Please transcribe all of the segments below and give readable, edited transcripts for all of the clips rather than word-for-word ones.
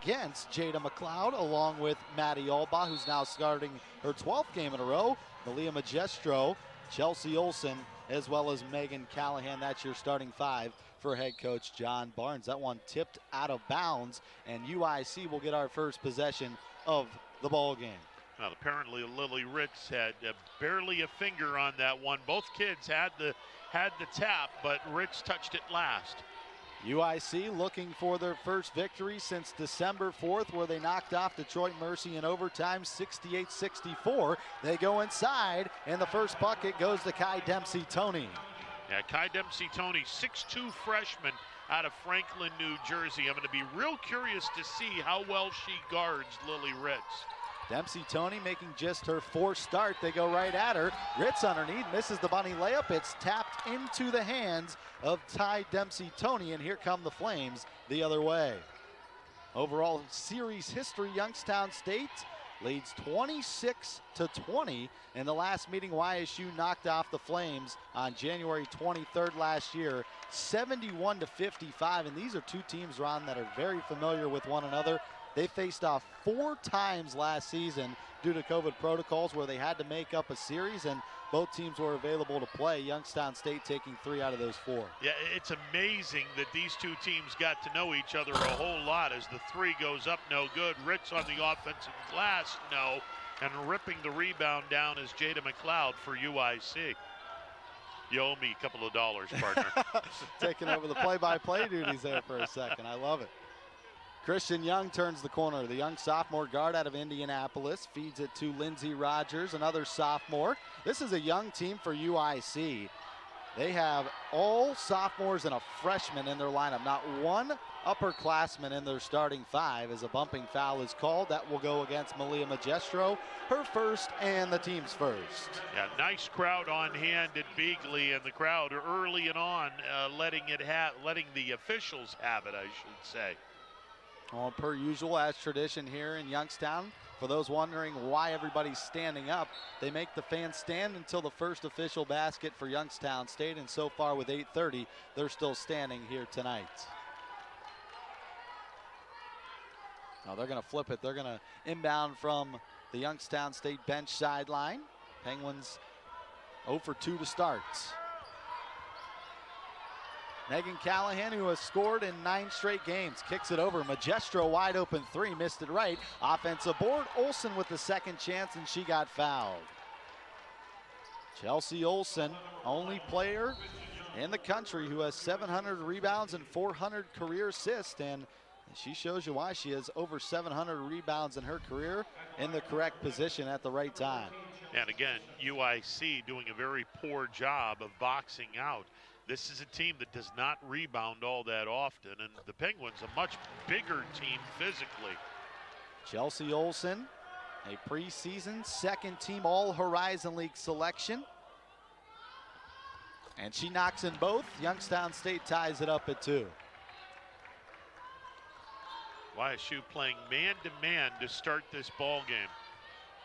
against Jada McLeod, along with Maddie Alba, who's now starting her 12th game in a row, Malia Magistro, Chelsea Olson, as well as Megan Callahan. That's your starting five for head coach John Barnes. That one tipped out of bounds, and UIC will get our first possession of the ball game. Well, apparently Lily Ritz had barely a finger on that one. Both kids had the tap, but Ritz touched it last. UIC looking for their first victory since December 4th, where they knocked off Detroit Mercy in overtime 68-64. They go inside, and the first bucket goes to Kai Dempsey-Tony. Yeah, Kai Dempsey-Tony, 6'2" freshman out of Franklin, New Jersey. I'm going to be real curious to see how well she guards Lily Ritz. Dempsey-Tony making just her fourth start. They go right at her. Ritz underneath, misses the bunny layup. It's tapped into the hands of Ty Dempsey-Tony, and here come the Flames the other way. Overall series history, Youngstown State leads 26-20. In the last meeting, YSU knocked off the Flames on January 23rd last year, 71-55. And these are two teams, Ron, that are very familiar with one another. They faced off 4 times last season due to COVID protocols, where they had to make up a series, and both teams were available to play. Youngstown State taking 3 out of those 4. Yeah, it's amazing that these two teams got to know each other a whole lot. As the 3 goes up, no good. Ritz on the offensive glass, no. And ripping the rebound down is Jada McLeod for UIC. You owe me a couple of dollars, partner. Taking over the play-by-play duties there for a second. I love it. Christian Young turns the corner. The young sophomore guard out of Indianapolis feeds it to Lindsey Rogers, another sophomore. This is a young team for UIC. They have all sophomores and a freshman in their lineup. Not one upperclassman in their starting 5, as a bumping foul is called. That will go against Malia Magistro, her first and the team's first. Yeah, nice crowd on hand at Beagley, and the crowd early and on letting the officials have it, I should say. Well, per usual, as tradition here in Youngstown, for those wondering why everybody's standing up, they make the fans stand until the first official basket for Youngstown State, and so far with 8:30, they're still standing here tonight. Now they're going to flip it. They're going to inbound from the Youngstown State bench sideline. Penguins 0 for 2 to start. Megan Callahan, who has scored in 9 straight games, kicks it over. Magistro wide open 3, missed it right. Offensive board, Olson with the second chance, and she got fouled. Chelsea Olson, only player in the country who has 700 rebounds and 400 career assists, and she shows you why. She has over 700 rebounds in her career, in the correct position at the right time. And again, UIC doing a very poor job of boxing out. This is a team that does not rebound all that often, and the Penguins a much bigger team physically. Chelsea Olson, a preseason second-team All-Horizon League selection. And she knocks in both. Youngstown State ties it up at 2. YSU playing man-to-man to start this ball game.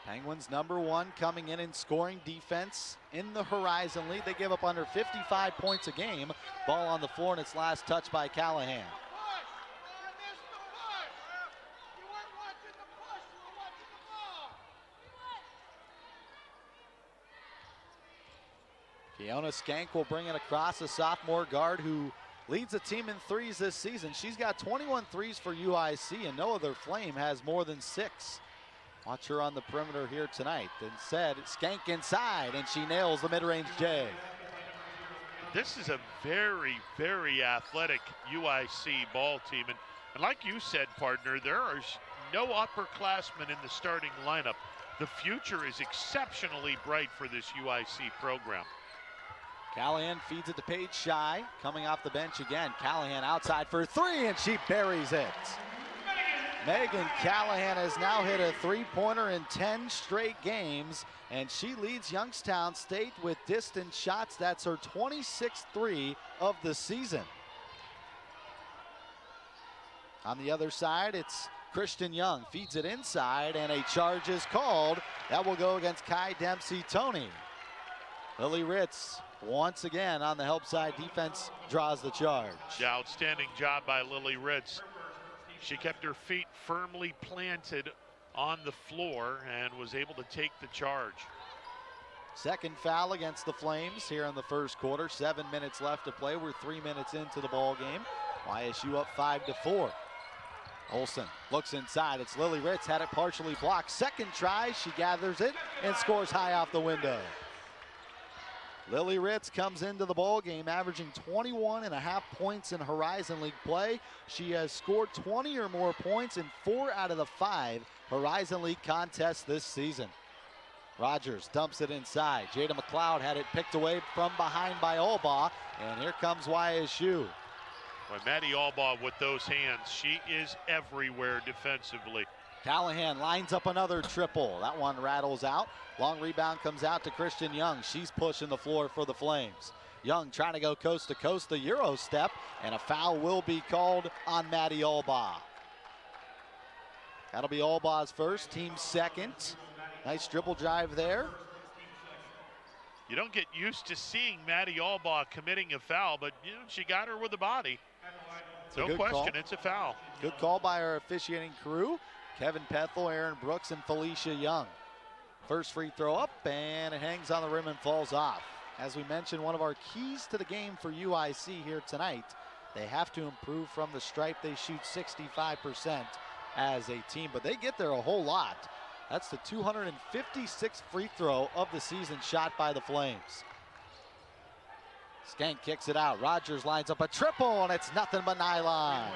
Penguins #1 coming in scoring defense in the Horizon League. They give up under 55 points a game. Ball on the floor, and it's last touched by Callahan. Fiona Skank will bring it across, a sophomore guard who leads the team in threes this season. She's got 21 threes for UIC, and no other Flame has more than 6. Watch her on the perimeter here tonight. Instead, Skank inside, and she nails the mid-range J. This is a very, very athletic UIC ball team. And like you said, partner, there are no upperclassmen in the starting lineup. The future is exceptionally bright for this UIC program. Callahan feeds it to Paige Shy, coming off the bench again. Callahan outside for 3, and she buries it. Megan Callahan has now hit a 3-pointer in 10 straight games, and she leads Youngstown State with distance shots. That's her 26th 3 of the season. On the other side, it's Christian Young, feeds it inside, and a charge is called. That will go against Kai Dempsey-Tony. Lily Ritz, once again on the help side defense, draws the charge. Yeah, outstanding job by Lily Ritz. She kept her feet firmly planted on the floor and was able to take the charge. Second foul against the Flames here in the first quarter. 7 minutes left to play. We're 3 minutes into the ball game. YSU up 5-4. Olson looks inside. It's Lily Ritz, had it partially blocked. Second try, she gathers it and scores high off the window. Lily Ritz comes into the ball game averaging 21.5 points in Horizon League play. She has scored 20 or more points in 4 out of the 5 Horizon League contests this season. Rogers dumps it inside. Jada McLeod had it picked away from behind by Albaugh, and here comes YSU. Well, Maddie Albaugh with those hands, she is everywhere defensively. Callahan lines up another triple. That one rattles out. Long rebound comes out to Christian Young. She's pushing the floor for the Flames. Young trying to go coast to coast, the Euro step, and a foul will be called on Maddie Albaugh. That'll be Albaugh's first, team second. Nice dribble drive there. You don't get used to seeing Maddie Albaugh committing a foul, but you know, she got her with the body. No question, it's a foul. Good call by our officiating crew. Kevin Pethel, Aaron Brooks, and Felicia Young. First free throw up, and it hangs on the rim and falls off. As we mentioned, one of our keys to the game for UIC here tonight, they have to improve from the stripe. They shoot 65% as a team, but they get there a whole lot. That's the 256th free throw of the season shot by the Flames. Skank kicks it out. Rogers lines up a triple, and it's nothing but nylon.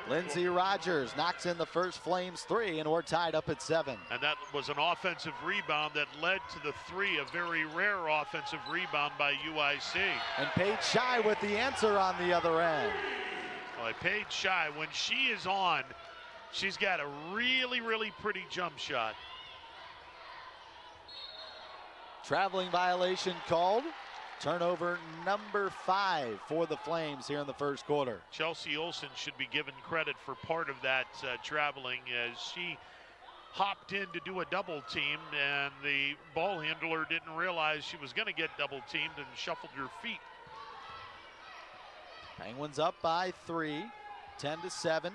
Lindsey Rogers knocks in the first Flames 3, and we're tied up at 7. And that was an offensive rebound that led to the 3, a very rare offensive rebound by UIC. And Paige Shy with the answer on the other end. Well, Paige Shy, when she is on, she's got a really, really pretty jump shot. Traveling violation called. Turnover number 5 for the Flames here in the first quarter. Chelsea Olson should be given credit for part of that traveling, as she hopped in to do a double team, and the ball handler didn't realize she was going to get double teamed and shuffled her feet. Penguins up by 3, 10-7.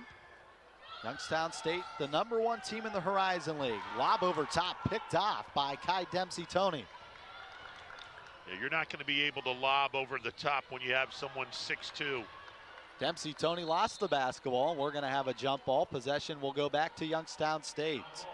Youngstown State, the number 1 team in the Horizon League. Lob over top, picked off by Kai Dempsey-Tony. Yeah, you're not going to be able to lob over the top when you have someone 6'2". Dempsey-Tony lost the basketball. We're going to have a jump ball. Possession will go back to Youngstown State.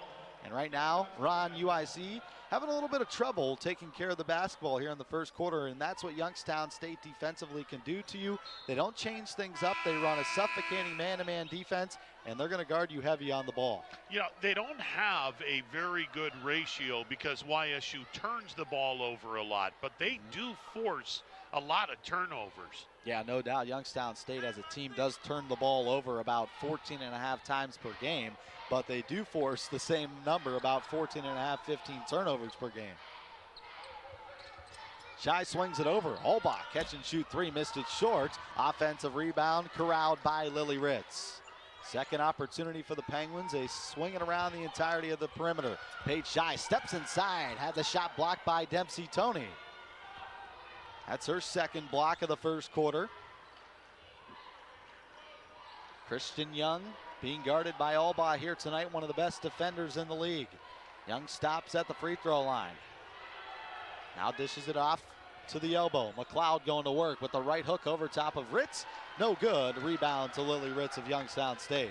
And right now, Ron, UIC having a little bit of trouble taking care of the basketball here in the first quarter, and that's what Youngstown State defensively can do to you. They don't change things up. They run a suffocating man-to-man defense, and they're going to guard you heavy on the ball. You know, they don't have a very good ratio because YSU turns the ball over a lot, but they do force a lot of turnovers. Yeah, no doubt. Youngstown State as a team does turn the ball over about 14.5 times per game, but they do force the same number, about 14.5, 15 turnovers per game. Shy swings it over. Albaugh catch and shoot 3, missed it short. Offensive rebound corralled by Lily Ritz. Second opportunity for the Penguins. They swing it around the entirety of the perimeter. Paige Shy steps inside, had the shot blocked by Dempsey-Tony. That's her second block of the first quarter. Christian Young being guarded by Albaugh here tonight, one of the best defenders in the league. Young stops at the free throw line. Now dishes it off to the elbow. McLeod going to work with the right hook over top of Ritz. No good. Rebound to Lily Ritz of Youngstown State.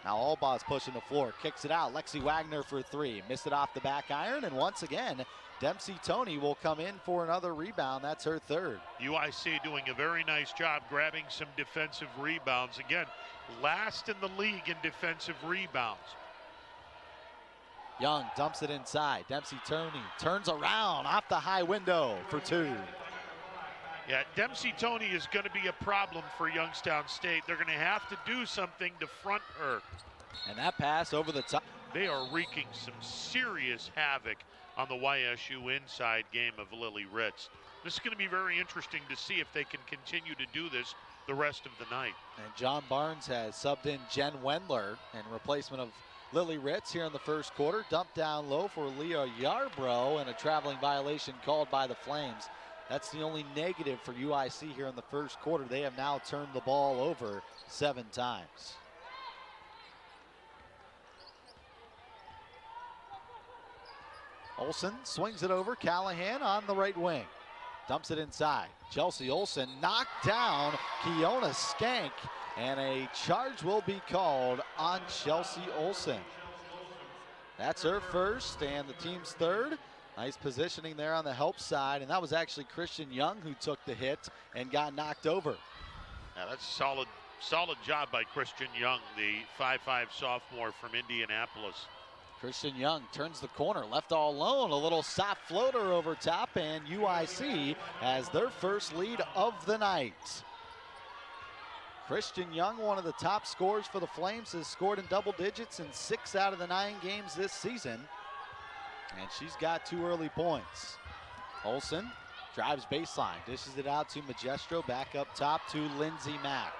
Now Albaugh's pushing the floor, kicks it out. Lexi Wagner for 3. Missed it off the back iron, and once again, Dempsey-Tony will come in for another rebound. That's her third. UIC doing a very nice job grabbing some defensive rebounds. Again, last in the league in defensive rebounds. Young dumps it inside. Dempsey-Tony turns around off the high window for 2. Yeah, Dempsey-Tony is going to be a problem for Youngstown State. They're going to have to do something to front her. And that pass over the top. They are wreaking some serious havoc on the YSU inside game of Lily Ritz. This is going to be very interesting to see if they can continue to do this the rest of the night. And John Barnes has subbed in Jen Wendler in replacement of Lily Ritz here in the first quarter. Dumped down low for Leah Yarbrough, and a traveling violation called by the Flames. That's the only negative for UIC here in the first quarter. They have now turned the ball over 7 times. Olson swings it over. Callahan on the right wing. Dumps it inside. Chelsea Olson knocked down Kiona Skank, and a charge will be called on Chelsea Olson. That's her first and the team's third. Nice positioning there on the help side, and that was actually Christian Young who took the hit and got knocked over. Yeah, that's solid job by Christian Young, the 5'5" sophomore from Indianapolis. Christian Young turns the corner, left all alone, a little soft floater over top, and UIC has their first lead of the night. Christian Young, one of the top scorers for the Flames, has scored in double digits in 6 out of the 9 games this season. And she's got 2 early points. Olson drives baseline, dishes it out to Magestro, back up top to Lindsey Mack.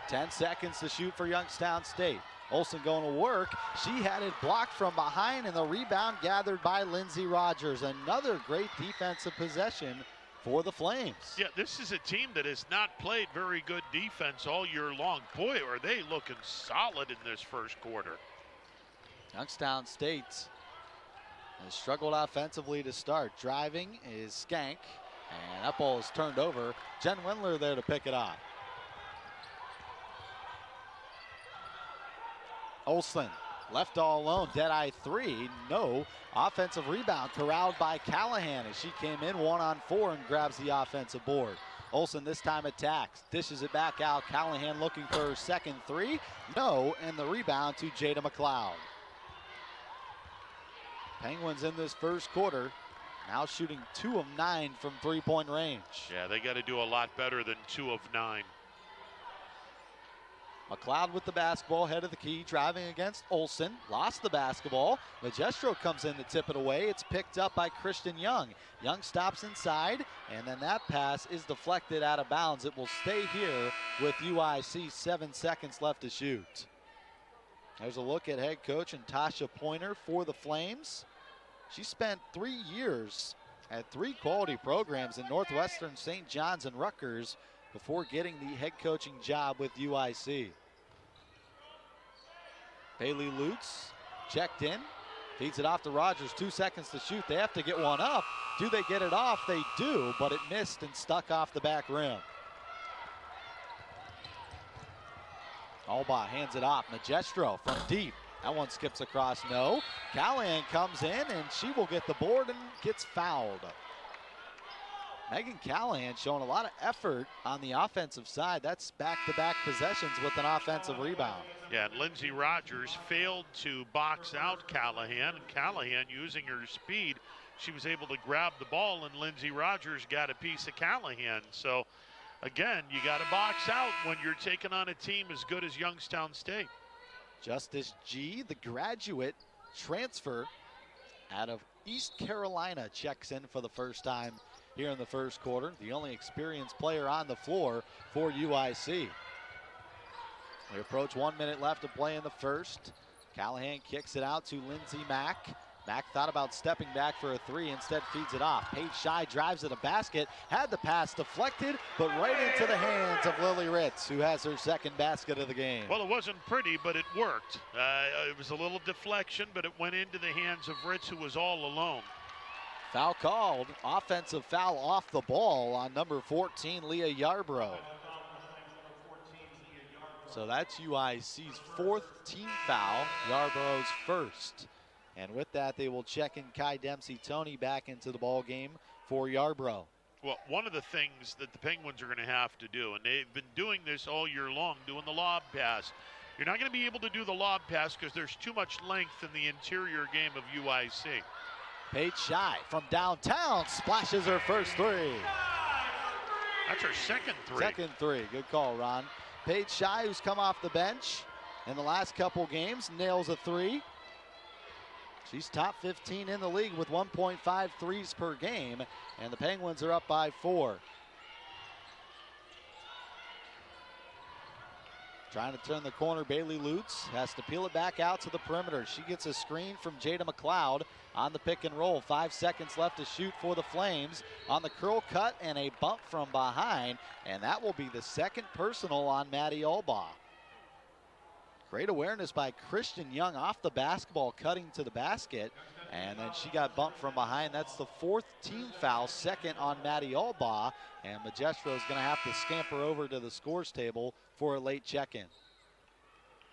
10 seconds to shoot for Youngstown State. Olson going to work. She had it blocked from behind, and the rebound gathered by Lindsey Rogers. Another great defensive possession for the Flames. Yeah, this is a team that has not played very good defense all year long. Boy, are they looking solid in this first quarter. Youngstown State has struggled offensively to start. Driving is Skank, and that ball is turned over. Jen Windler there to pick it up. Olson left all alone, dead-eye 3, no. Offensive rebound corralled by Callahan as she came in 1-on-4 and grabs the offensive board. Olson this time attacks, dishes it back out. Callahan looking for her second 3, no, and the rebound to Jada McLeod. Penguins in this first quarter now shooting 2 of 9 from 3-point range. Yeah, they got to do a lot better than 2 of 9. McLeod with the basketball, head of the key, driving against Olson. Lost the basketball. Magestro comes in to tip it away. It's picked up by Christian Young. Young stops inside, and then that pass is deflected out of bounds. It will stay here with UIC. 7 seconds left to shoot. There's a look at head coach and Tasha Pointer for the Flames. She spent 3 years at 3 quality programs in Northwestern, St. John's, and Rutgers before getting the head coaching job with UIC. Bailey Lutz checked in, feeds it off to Rogers. 2 seconds to shoot. They have to get one up. Do they get it off? They do, but it missed and stuck off the back rim. Alba hands it off. Magestro from deep. That one skips across, no. Callahan comes in, and she will get the board and gets fouled. Megan Callahan showing a lot of effort on the offensive side. That's back-to-back possessions with an offensive rebound. Yeah, and Lindsey Rogers failed to box out Callahan, and Callahan, using her speed, she was able to grab the ball, and Lindsey Rogers got a piece of Callahan. So, again, you got to box out when you're taking on a team as good as Youngstown State. Justice G, the graduate transfer out of East Carolina, checks in for the first time here in the first quarter. The only experienced player on the floor for UIC. We approach 1 minute left to play in the first. Callahan kicks it out to Lindsey Mack. Mack thought about stepping back for a 3, instead feeds it off. Paige Shy drives to the basket, had the pass deflected, but right into the hands of Lily Ritz, who has her second basket of the game. Well, it wasn't pretty, but it worked. It was a little deflection, but it went into the hands of Ritz, who was all alone. Foul called, offensive foul off the ball on number 14, Leah Yarbrough. So that's UIC's 4th team foul, Yarbrough's first. And with that, they will check in Kai Dempsey-Tony back into the ball game for Yarbrough. Well, one of the things that the Penguins are going to have to do, and they've been doing this all year long, doing the lob pass. You're not going to be able to do the lob pass because there's too much length in the interior game of UIC. Paige Shy from downtown splashes her first 3. That's her second 3. Second 3, good call, Ron. Paige Shy, who's come off the bench in the last couple games, nails a 3. She's top 15 in the league with 1.5 threes per game, and the Penguins are up by 4. Trying to turn the corner, Bailey Lutz has to peel it back out to the perimeter. She gets a screen from Jada McLeod on the pick and roll. 5 seconds left to shoot for the Flames on the curl cut and a bump from behind, and that will be the second personal on Maddie Albaugh. Great awareness by Christian Young off the basketball, cutting to the basket, and then she got bumped from behind. That's the 4th team foul, second on Maddie Albaugh, and Magistro is going to have to scamper over to the scores table for a late check-in.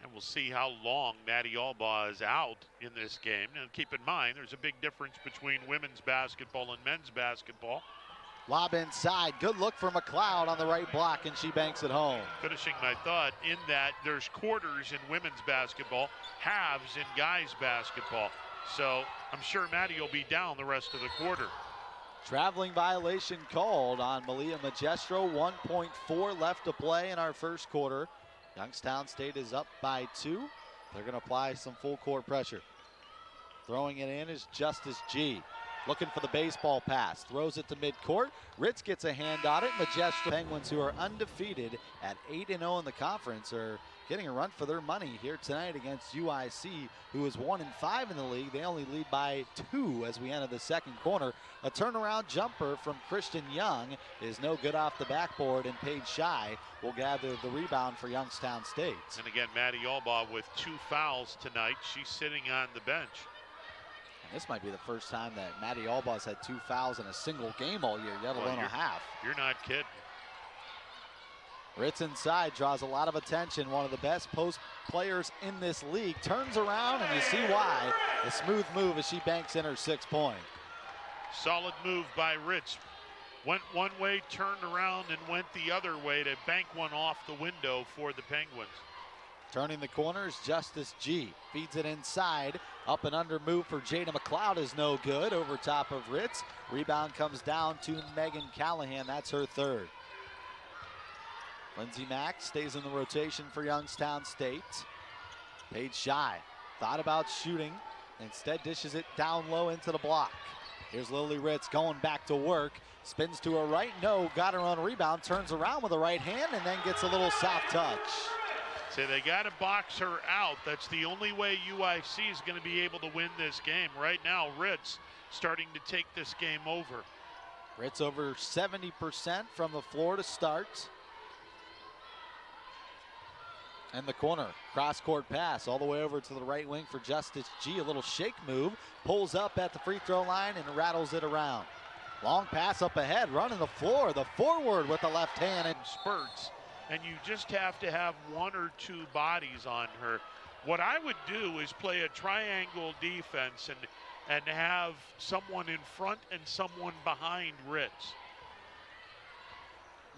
And we'll see how long Maddie Albaugh is out in this game. And keep in mind, there's a big difference between women's basketball and men's basketball. Lob inside, good look for McLeod on the right block, and she banks it home. Finishing my thought in that there's quarters in women's basketball, halves in guys basketball. So I'm sure Maddie will be down the rest of the quarter. Traveling violation called on Malia Magistro. 1.4 left to play in our first quarter. Youngstown State is up by 2. They're going to apply some full court pressure. Throwing it in is Justice G. Looking for the baseball pass. Throws it to midcourt. Ritz gets a hand on it. Magistro Penguins, who are undefeated at 8-0 in the conference, are getting a run for their money here tonight against UIC, who is 1-5 in the league. They only lead by 2 as we enter the second quarter. A turnaround jumper from Christian Young is no good off the backboard, and Paige Shy will gather the rebound for Youngstown State. And again, Maddie Albaugh with 2 fouls tonight. She's sitting on the bench. And this might be the first time that Maddie Albaugh's had 2 fouls in a single game all year, let alone a half. You're not kidding. Ritz inside, draws a lot of attention. One of the best post players in this league. Turns around, and you see why. A smooth move as she banks in her 6th point. Solid move by Ritz. Went one way, turned around, and went the other way to bank one off the window for the Penguins. Turning the corners, Justice G feeds it inside. Up and under move for Jada McLeod is no good. Over top of Ritz. Rebound comes down to Megan Callahan. That's her 3rd. Lindsey Mack stays in the rotation for Youngstown State. Paige Shy thought about shooting. Instead dishes it down low into the block. Here's Lily Ritz going back to work. Spins to her right. No, got her on rebound. Turns around with a right hand and then gets a little soft touch. So they got to box her out. That's the only way UIC is going to be able to win this game. Right now, Ritz starting to take this game over. Ritz over 70% from the floor to start. And the corner, cross-court pass all the way over to the right wing for Justice G. A little shake move, pulls up at the free throw line and rattles it around. Long pass up ahead, running the floor, the forward with the left hand. And spurts, and you just have to have 1 or 2 bodies on her. What I would do is play a triangle defense and have someone in front and someone behind Ritz.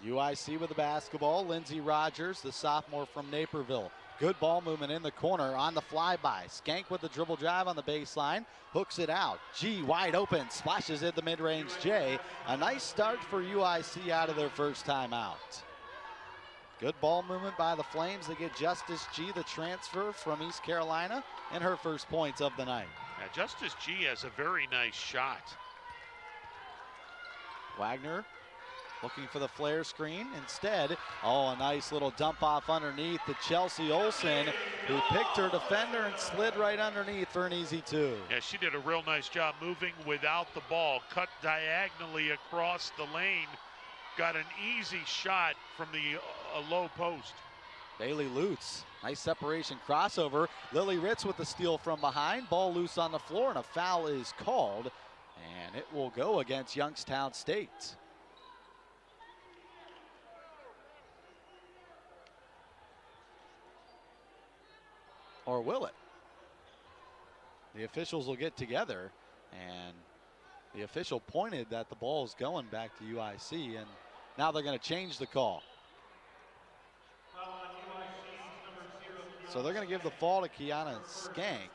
UIC with the basketball. Lindsey Rogers, the sophomore from Naperville. Good ball movement in the corner on the flyby. Skank with the dribble drive on the baseline. Hooks it out. G wide open. Splashes at the mid-range J. A nice start for UIC out of their first time out. Good ball movement by the Flames. They get Justice G, the transfer from East Carolina, and her first points of the night. Now, Justice G has a very nice shot. Wagner looking for the flare screen. Instead, a nice little dump off underneath to Chelsea Olson, who picked her defender and slid right underneath for an easy 2. Yeah, she did a real nice job moving without the ball. Cut diagonally across the lane. Got an easy shot from the low post. Bailey Lutz, nice separation crossover. Lily Ritz with the steal from behind. Ball loose on the floor, and a foul is called, and it will go against Youngstown State. Or will it? The officials will get together, and the official pointed that the ball is going back to UIC, and now they're going to change the call. So they're going to give the fall to Kiana Skank.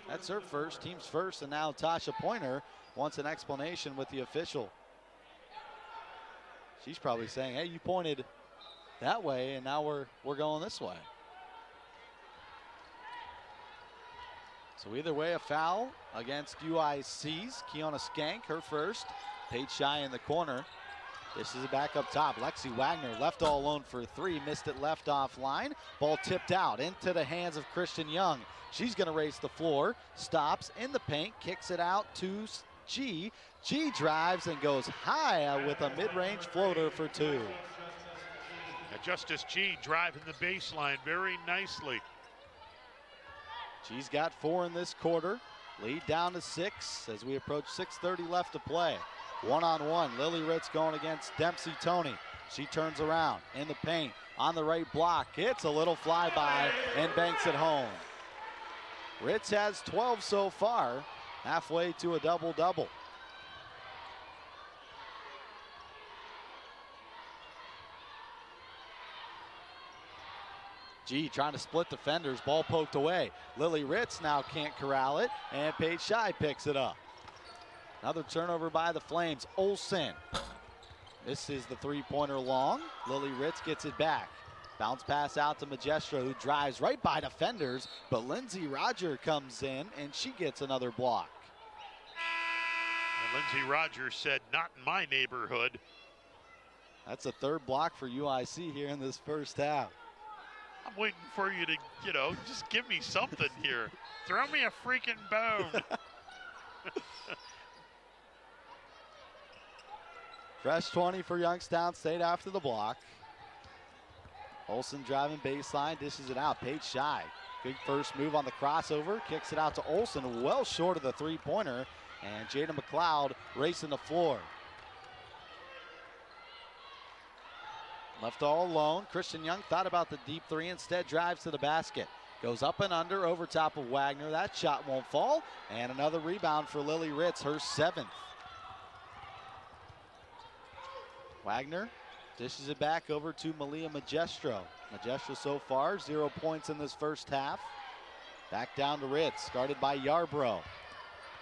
That's her first, team's first, and now Tasha Pointer wants an explanation with the official. She's probably saying, hey, you pointed that way, and now we're going this way. So either way, a foul against UIC's Kiana Skank, her first. Paige Shy in the corner. This is back up top. Lexi Wagner left all alone for three. Missed it left off line. Ball tipped out into the hands of Christian Young. She's going to race the floor. Stops in the paint. Kicks it out to G. G drives and goes high with a mid-range floater for two. Justice G driving the baseline very nicely. G's got 4 in this quarter. Lead down to 6 as we approach 6:30 left to play. One-on-one, Lily Ritz going against Dempsey Toney. She turns around in the paint on the right block. Hits a little flyby and banks it home. Ritz has 12 so far, halfway to a double-double. G trying to split defenders, ball poked away. Lily Ritz now can't corral it, and Paige Shy picks it up. Another turnover by the Flames. Olson. This is the three-pointer long. Lily Ritz gets it back. Bounce pass out to Magestro, who drives right by defenders, but Lindsey Rogers comes in, and she gets another block. And Lindsey Rogers said, "Not in my neighborhood." That's a third block for UIC here in this first half. I'm waiting for you to, just give me something here. Throw me a freaking bone. Fresh 20 for Youngstown State after the block. Olson driving baseline, dishes it out. Paige Shy, big first move on the crossover, kicks it out to Olson, well short of the three-pointer, and Jada McLeod racing the floor. Left all alone. Christian Young thought about the deep three, instead drives to the basket. Goes up and under over top of Wagner. That shot won't fall. And another rebound for Lily Ritz, her 7th. Wagner dishes it back over to Malia Magestro. Magestro so far, 0 points in this first half. Back down to Ritz, guarded by Yarbrough.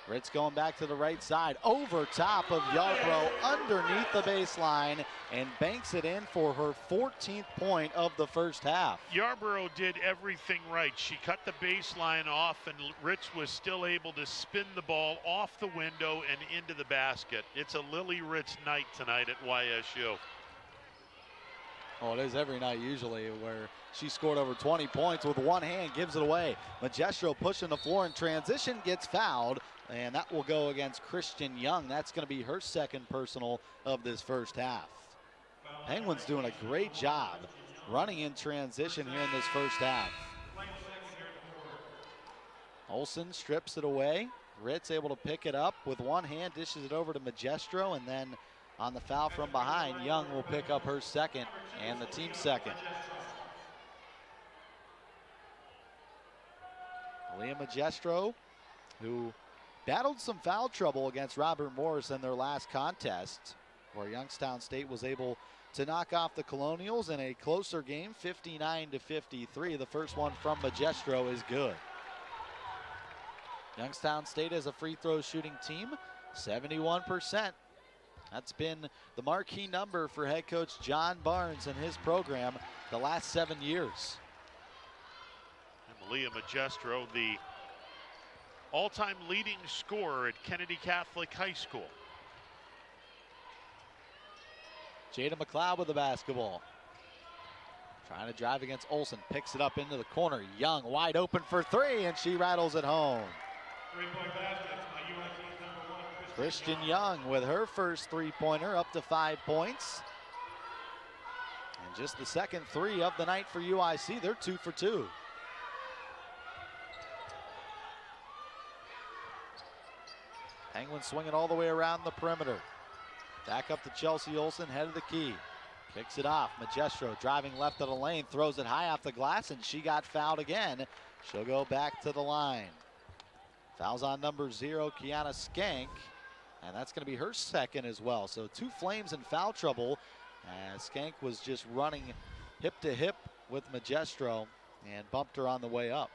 Ritz going back to the right side, over top of Yarbrough, underneath the baseline, and banks it in for her 14th point of the first half. Yarbrough did everything right. She cut the baseline off, and Ritz was still able to spin the ball off the window and into the basket. It's a Lily Ritz night tonight at YSU. Oh, it is every night usually, where she scored over 20 points with one hand, gives it away. Magestro pushing the floor in transition, gets fouled, and that will go against Christian Young. That's going to be her 2nd personal of this first half. Penguins doing a great job running in transition here in this first half. Olson strips it away. Ritz able to pick it up with one hand, dishes it over to Magestro, and then on the foul from behind, Young will pick up her 2nd and the team's 2nd. Leah Magestro, who battled some foul trouble against Robert Morris in their last contest, where Youngstown State was able to knock off the Colonials in a closer game, 59-53. The first one from Magestro is good. Youngstown State as a free throw shooting team, 71%. That's been the marquee number for head coach John Barnes and his program the last 7 years. And Leah Magestro, the all-time leading scorer at Kennedy Catholic High School. Jada McLeod with the basketball. Trying to drive against Olson, picks it up into the corner. Young wide open for three, and she rattles it home. Christian Young with her first three-pointer, up to 5 points. And just the 2nd three of the night for UIC. They're 2 for 2. Penguins swinging all the way around the perimeter. Back up to Chelsea Olson, head of the key. Kicks it off. Magestro driving left of the lane, throws it high off the glass, and she got fouled again. She'll go back to the line. Fouls on number 0, Kiana Skank, and that's going to be her 2nd as well. So 2 Flames in foul trouble, as Skank was just running hip to hip with Magestro and bumped her on the way up.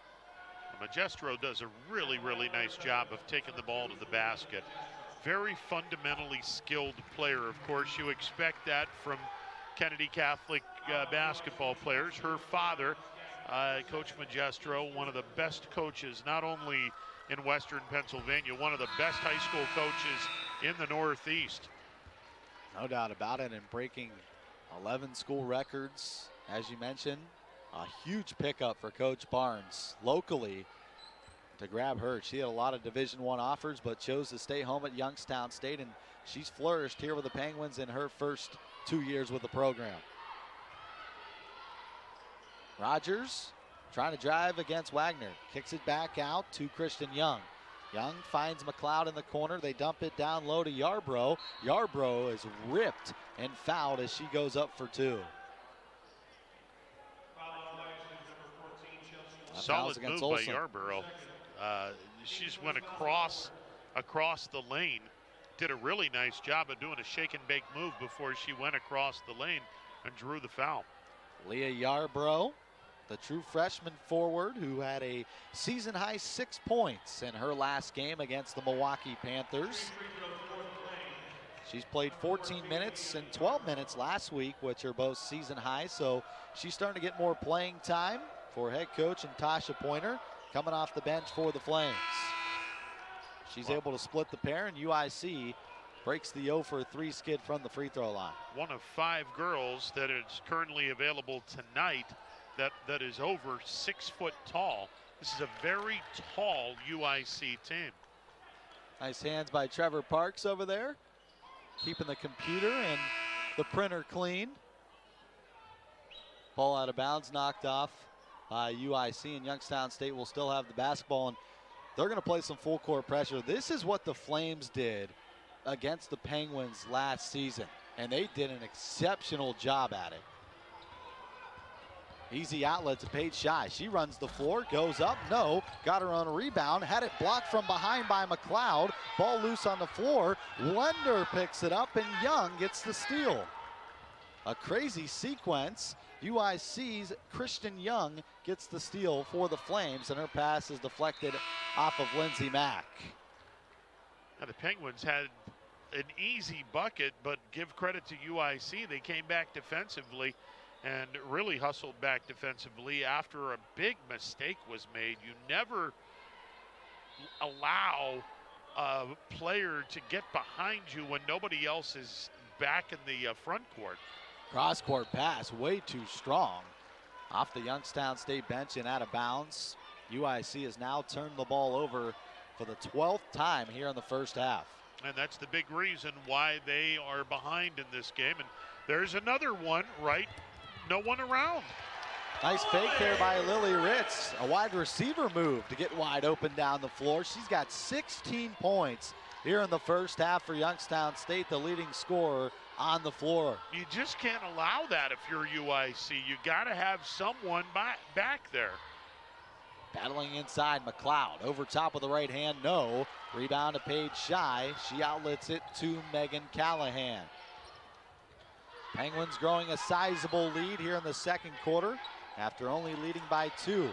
Magestro does a really, really nice job of taking the ball to the basket. Very fundamentally skilled player. Of course, you expect that from Kennedy Catholic basketball players. Her father, Coach Magestro, one of the best coaches, not only in Western Pennsylvania, one of the best high school coaches in the Northeast. No doubt about it, and breaking 11 school records, as you mentioned. A huge pickup for Coach Barnes locally to grab her. She had a lot of Division I offers, but chose to stay home at Youngstown State, and she's flourished here with the Penguins in her first 2 years with the program. Rogers trying to drive against Wagner. Kicks it back out to Christian Young. Young finds McLeod in the corner. They dump it down low to Yarbrough. Yarbrough is ripped and fouled as she goes up for 2. Solid move by Yarbrough. She just went across the lane. Did a really nice job of doing a shake and bake move before she went across the lane and drew the foul. Leah Yarbrough, the true freshman forward who had a season-high 6 points in her last game against the Milwaukee Panthers. She's played 14 minutes and 12 minutes last week, which are both season high, so she's starting to get more playing time for head coach and Tasha Pointer coming off the bench for the Flames. She's able to split the pair, and UIC breaks the 0 for 3 skid from the free throw line. One of 5 girls that is currently available tonight that is over 6 foot tall. This is a very tall UIC team. Nice hands by Trevor Parks over there, keeping the computer and the printer clean. Ball out of bounds, knocked off by UIC, and Youngstown State will still have the basketball, and they're going to play some full court pressure. This is what the Flames did against the Penguins last season, and they did an exceptional job at it. Easy outlet to Paige Shy. She runs the floor, goes up, no, got her own rebound, had it blocked from behind by McLeod. Ball loose on the floor. Lender picks it up, and Young gets the steal. A crazy sequence. UIC's Christian Young gets the steal for the Flames, and her pass is deflected off of Lindsey Mack. Now the Penguins had an easy bucket, but give credit to UIC. They came back defensively and really hustled back defensively after a big mistake was made. You never allow a player to get behind you when nobody else is back in the front court. Cross-court pass, way too strong. Off the Youngstown State bench and out of bounds. UIC has now turned the ball over for the 12th time here in the first half. And that's the big reason why they are behind in this game. And there's another one, right? No one around. Nice fake there by Lily Ritz. A wide receiver move to get wide open down the floor. She's got 16 points here in the first half for Youngstown State, the leading scorer on the floor. You just can't allow that if you're UIC. You got to have someone back there. Battling inside, McLeod over top of the right hand, no. Rebound to Paige Shy. She outlets it to Megan Callahan. Penguins growing a sizable lead here in the second quarter after only leading by 2.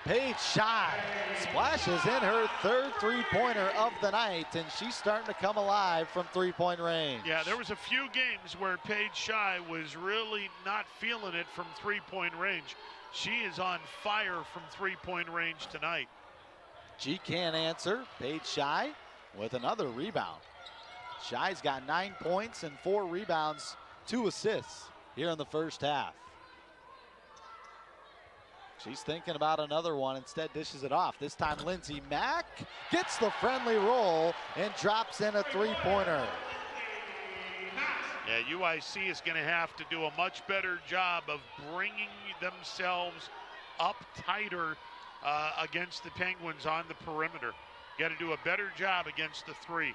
Paige Shy splashes in her 3rd three-pointer of the night, and she's starting to come alive from three-point range. Yeah, there was a few games where Paige Shy was really not feeling it from three-point range. She is on fire from three-point range tonight. She can't answer. Paige Shy with another rebound. Shy's got 9 points and 4 rebounds, 2 assists here in the first half. She's thinking about another one, instead dishes it off. This time Lindsey Mack gets the friendly roll and drops in a three-pointer. Yeah, UIC is going to have to do a much better job of bringing themselves up tighter against the Penguins on the perimeter. Got to do a better job against the 3.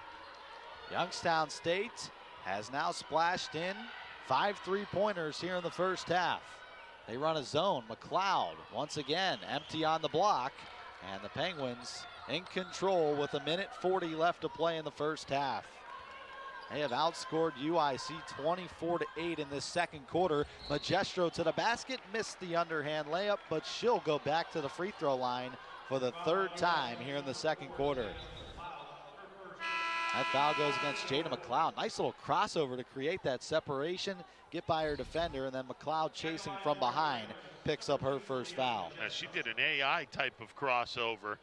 Youngstown State has now splashed in 5 three-pointers here in the first half. They run a zone. McLeod once again empty on the block, and the Penguins in control with 1:40 left to play in the first half. They have outscored UIC 24-8 in this second quarter. Magestro to the basket, missed the underhand layup, but she'll go back to the free throw line for the 3rd time here in the second quarter. That foul goes against Jada McLeod. Nice little crossover to create that separation, get by her defender, and then McLeod chasing from behind picks up her first foul. She did an AI type of crossover.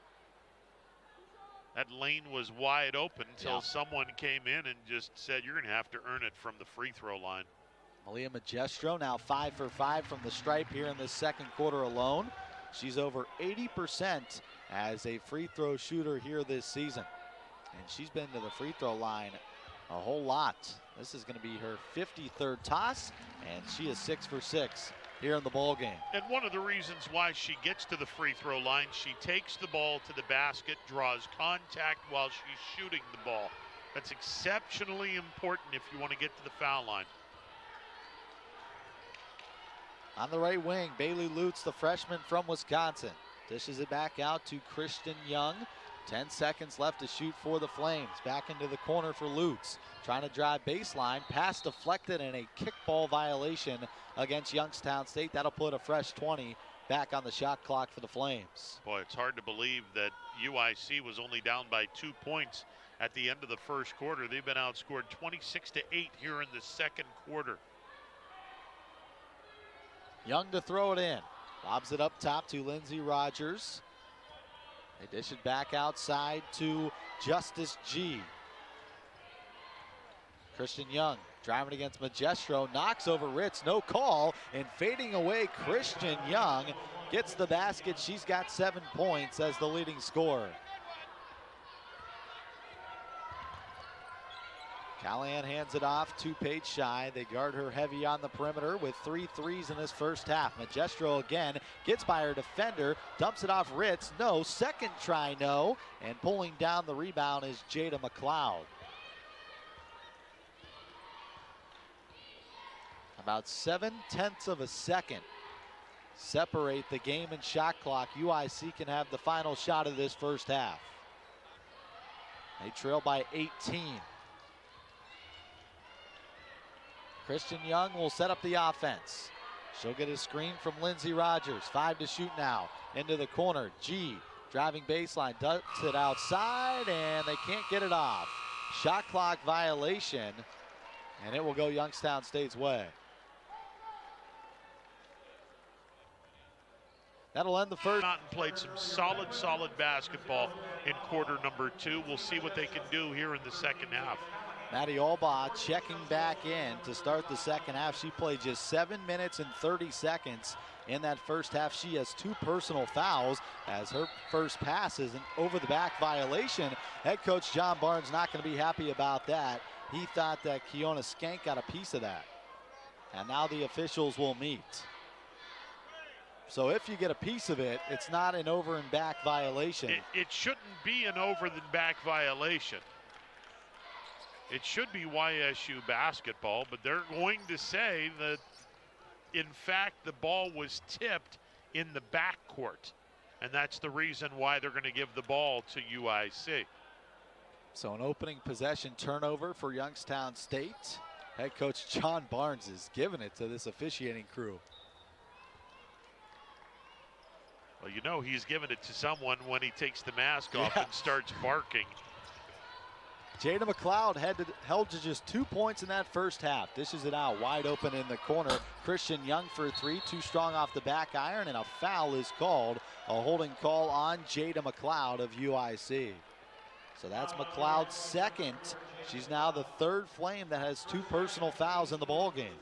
That lane was wide open until someone came in and just said, you're going to have to earn it from the free throw line. Leah Magistro now 5 for 5 from the stripe here in this second quarter alone. She's over 80% as a free throw shooter here this season. And she's been to the free throw line a whole lot. This is going to be her 53rd toss, and she is 6 for 6 here in the ball game. And one of the reasons why she gets to the free throw line, she takes the ball to the basket, draws contact while she's shooting the ball. That's exceptionally important if you want to get to the foul line. On the right wing, Bailey Lutz, the freshman from Wisconsin, dishes it back out to Christian Young. 10 seconds left to shoot for the Flames. Back into the corner for Lutz. Trying to drive baseline. Pass deflected and a kickball violation against Youngstown State. That'll put a fresh 20 back on the shot clock for the Flames. Boy, it's hard to believe that UIC was only down by 2 points at the end of the first quarter. They've been outscored 26-8 here in the second quarter. Young to throw it in. Lobs it up top to Lindsey Rogers. They dish it back outside to Justice G. Christian Young driving against Magistro, knocks over Ritz, no call, and fading away, Christian Young gets the basket. She's got 7 points as the leading scorer. Callahan hands it off to Paige Shy. They guard her heavy on the perimeter with 3 threes in this first half. Magistro again gets by her defender, dumps it off Ritz. No, second try, no. And pulling down the rebound is Jada McLeod. About 7/10 of a second separate the game and shot clock. UIC can have the final shot of this first half. They trail by 18. Christian Young will set up the offense. She'll get a screen from Lindsey Rogers. 5 to shoot now. Into the corner. G driving baseline. Ducks it outside, and they can't get it off. Shot clock violation, and it will go Youngstown State's way. That'll end the first. Played some solid basketball in quarter number 2. We'll see what they can do here in the second half. Maddie Albaugh checking back in to start the second half. She played just 7 minutes and 30 seconds in that first half. She has 2 personal fouls as her first pass is an over-the-back violation. Head coach John Barnes not going to be happy about that. He thought that Kiona Skank got a piece of that. And now the officials will meet. So if you get a piece of it, it's not an over and back violation. It shouldn't be an over and back violation. It should be YSU basketball, but they're going to say that, in fact, the ball was tipped in the backcourt. And that's the reason why they're going to give the ball to UIC. So an opening possession turnover for Youngstown State. Head coach John Barnes is giving it to this officiating crew. Well, you know he's giving it to someone when he takes the mask off and starts barking. Jada McLeod held to just 2 points in that first half. Dishes it out wide open in the corner. Christian Young for 3, too strong off the back iron, and a foul is called. A holding call on Jada McLeod of UIC. So that's McLeod's second. She's now the 3rd Flame that has 2 personal fouls in the ball game.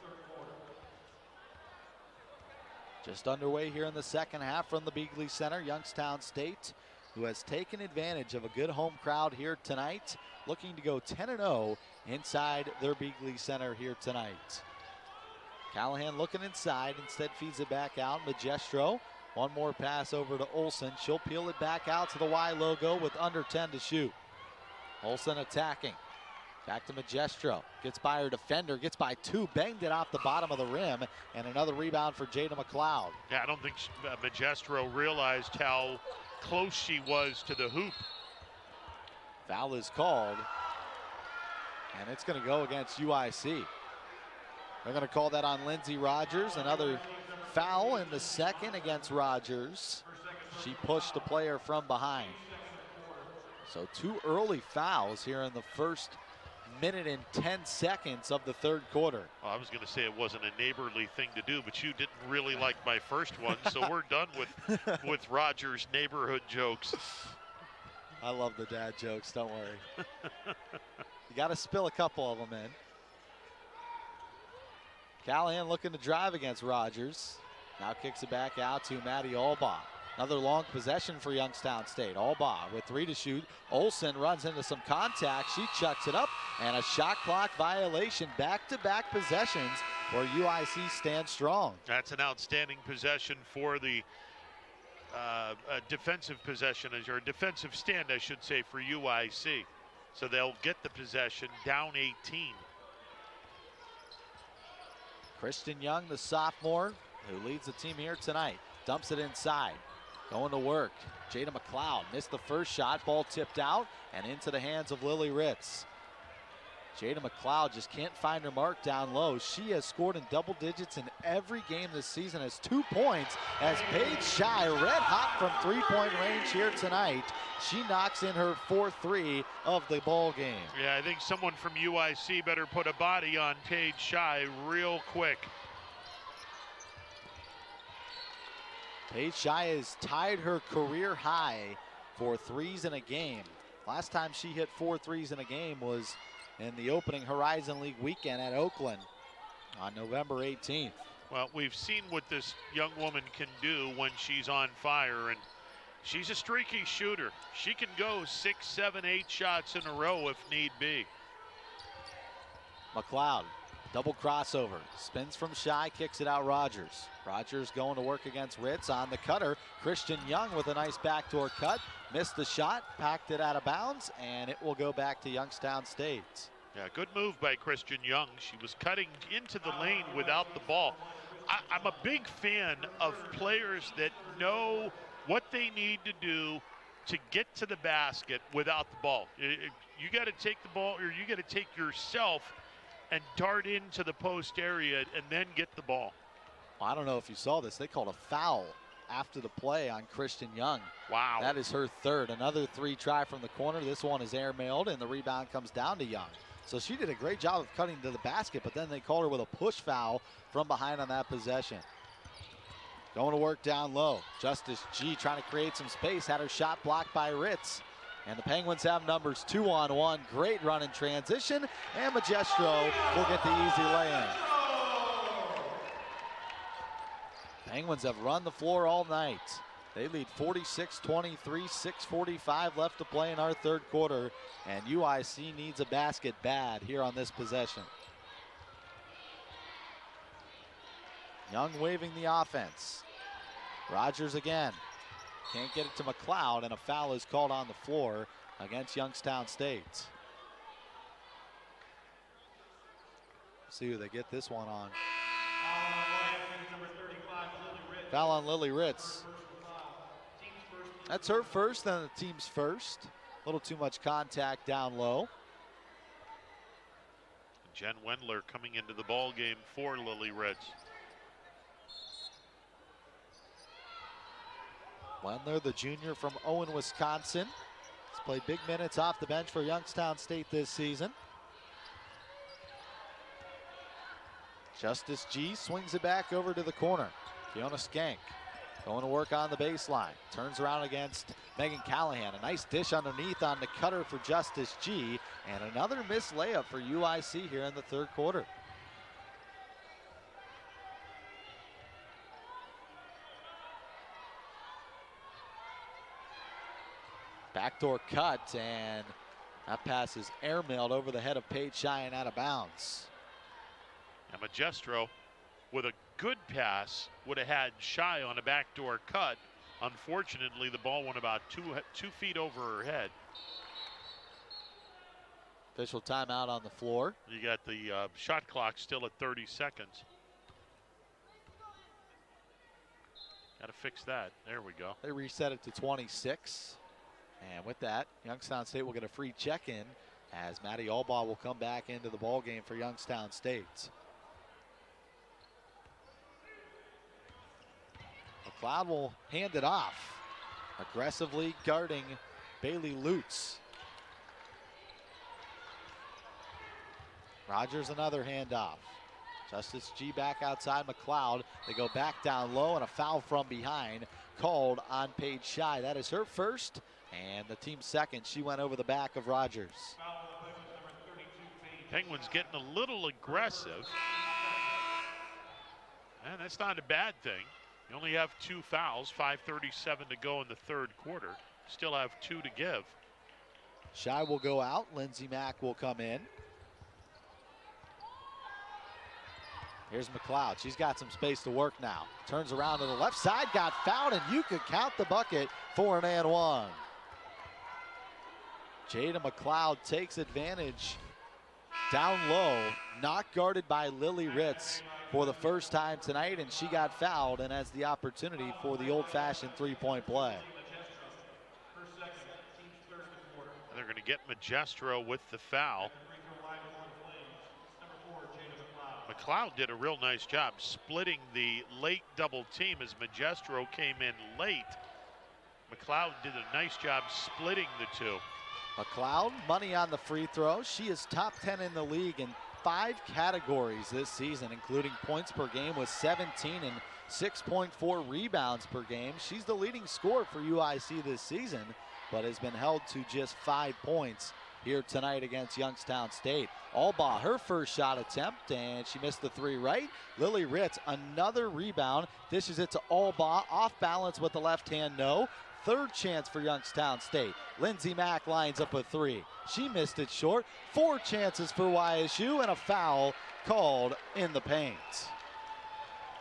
Just underway here in the second half from the Beagley Center. Youngstown State, who has taken advantage of a good home crowd here tonight, looking to go 10-0 inside their Beagley Center here tonight. Callahan looking inside, instead feeds it back out. Magistro, one more pass over to Olson. She'll peel it back out to the Y logo with under 10 to shoot. Olson attacking. Back to Magistro. Gets by her defender, gets by 2, banged it off the bottom of the rim, and another rebound for Jada McLeod. Yeah, I don't think Magistro realized how close she was to the hoop. Foul is called, and it's going to go against UIC. They're going to call that on Lindsey Rogers. Another foul in the second against Rogers. She pushed the player from behind. So 2 early fouls here in the first minute and 10 seconds of the third quarter. Well, I was going to say it wasn't a neighborly thing to do, but you didn't really like my first one, so we're done with Rogers' neighborhood jokes. I love the dad jokes, don't worry. You got to spill a couple of them in. Callahan looking to drive against Rogers. Now kicks it back out to Maddie Albaugh. Another long possession for Youngstown State. Albaugh with 3 to shoot. Olson runs into some contact. She chucks it up, and a shot clock violation. Back-to-back possessions where UIC stands strong. That's an outstanding possession for the defensive possession, or defensive stand, I should say, for UIC. So they'll get the possession down 18. Christian Young, the sophomore, who leads the team here tonight, dumps it inside. Going to work. Jada McLeod missed the first shot. Ball tipped out and into the hands of Lily Ritz. Jada McLeod just can't find her mark down low. She has scored in double digits in every game this season, has 2 points as Paige Shy, red hot from 3-point range here tonight. She knocks in her 4th 3 of the ball game. Yeah, I think someone from UIC better put a body on Paige Shy real quick. Paige Shy has tied her career high for 3s in a game. Last time she hit 4 3s in a game was in the opening Horizon League weekend at Oakland on November 18th. Well, we've seen what this young woman can do when she's on fire, and she's a streaky shooter. She can go 6, 7, 8 shots in a row if need be. McLeod, double crossover, spins from Shy, kicks it out Rogers. Rogers going to work against Ritz on the cutter. Christian Young with a nice backdoor cut. Missed the shot, packed it out of bounds, and it will go back to Youngstown State. Yeah, good move by Christian Young. She was cutting into the lane without the ball. I'm a big fan of players that know what they need to do to get to the basket without the ball. You got to take the ball, or you got to take yourself and dart into the post area and then get the ball. Well, I don't know if you saw this. They called a foul after the play on Christian Young. Wow. That is her 3rd. Another 3 try from the corner. This one is airmailed, and the rebound comes down to Young. So she did a great job of cutting to the basket, but then they called her with a push foul from behind on that possession. Going to work down low. Justice G trying to create some space. Had her shot blocked by Ritz. And the Penguins have numbers 2-on-1. Great run in transition. And Magestro will get the easy lay-in. Penguins have run the floor all night. They lead 46-23, 6:45 left to play in our 3rd quarter. And UIC needs a basket bad here on this possession. Young waving the offense. Rogers again. Can't get it to McLeod, and a foul is called on the floor against Youngstown State. See who they get this one on. Foul on Lily Ritz. That's her first, then the team's first. A little too much contact down low. Jen Wendler coming into the ball game for Lily Ritz. Wendler, the junior from Owen, Wisconsin, has played big minutes off the bench for Youngstown State this season. Justice G swings it back over to the corner. Fiona Skank going to work on the baseline. Turns around against Megan Callahan. A nice dish underneath on the cutter for Justice G. And another missed layup for UIC here in the 3rd quarter. Backdoor cut, and that pass is airmailed over the head of Paige Shy and out of bounds. And Magestro, with a good pass, would have had Shy on a backdoor cut. Unfortunately, the ball went about 2 feet over her head. Official timeout on the floor. You got the shot clock still at 30 seconds. Got to fix that. There we go. They reset it to 26. And with that, Youngstown State will get a free check-in as Maddie Albaugh will come back into the ball game for Youngstown State. McLeod will hand it off, aggressively guarding Bailey Lutz. Rogers another handoff. Justice G back outside McLeod. They go back down low, and a foul from behind called on Paige Shy. That is her first and the team's second. She went over the back of Rogers. Penguins getting a little aggressive. And that's not a bad thing. You only have 2 fouls, 5:37 to go in the third quarter. Still have 2 to give. Shy will go out. Lindsey Mack will come in. Here's McLeod. She's got some space to work now. Turns around to the left side, got fouled, and you could count the bucket for an and one. Jada McLeod takes advantage down low, not guarded by Lily Ritz for the first time tonight, and she got fouled and has the opportunity for the old-fashioned three-point play. They're going to get Magestro with the foul. McLeod did a real nice job splitting the late double team as Magestro came in late. McLeod did a nice job splitting the two. McLeod, money on the free throw. She is top 10 in the league in 5 categories this season, including points per game with 17 and 6.4 rebounds per game. She's the leading scorer for UIC this season, but has been held to just 5 points here tonight against Youngstown State. Albaugh, her first shot attempt, and she missed the 3 right. Lily Ritz, another rebound, dishes it to Albaugh, off balance with the left hand, no. Third chance for Youngstown State. Lindsey Mack lines up a 3. She missed it short. 4 chances for YSU and a foul called in the paint.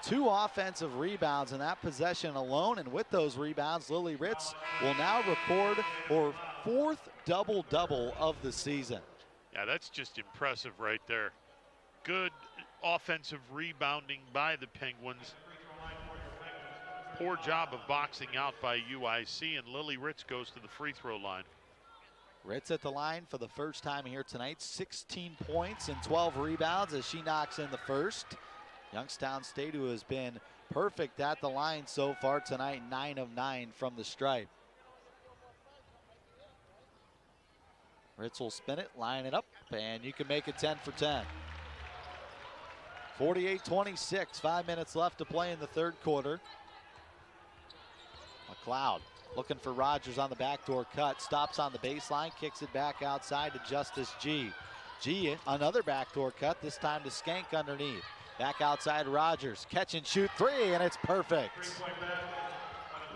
2 offensive rebounds in that possession alone, and with those rebounds, Lily Ritz will now record her 4th double-double of the season. Yeah, that's just impressive right there. Good offensive rebounding by the Penguins. Poor job of boxing out by UIC, and Lily Ritz goes to the free throw line. Ritz at the line for the first time here tonight. 16 points and 12 rebounds as she knocks in the first. Youngstown State, who has been perfect at the line so far tonight, 9 of 9 from the stripe. Ritz will spin it, line it up, and you can make it 10 for 10. 48-26, 5 minutes left to play in the third quarter. McLeod looking for Rogers on the backdoor cut, stops on the baseline, kicks it back outside to Justice G. G, another backdoor cut, this time to Skank underneath. Back outside Rogers, catch and shoot 3, and it's perfect.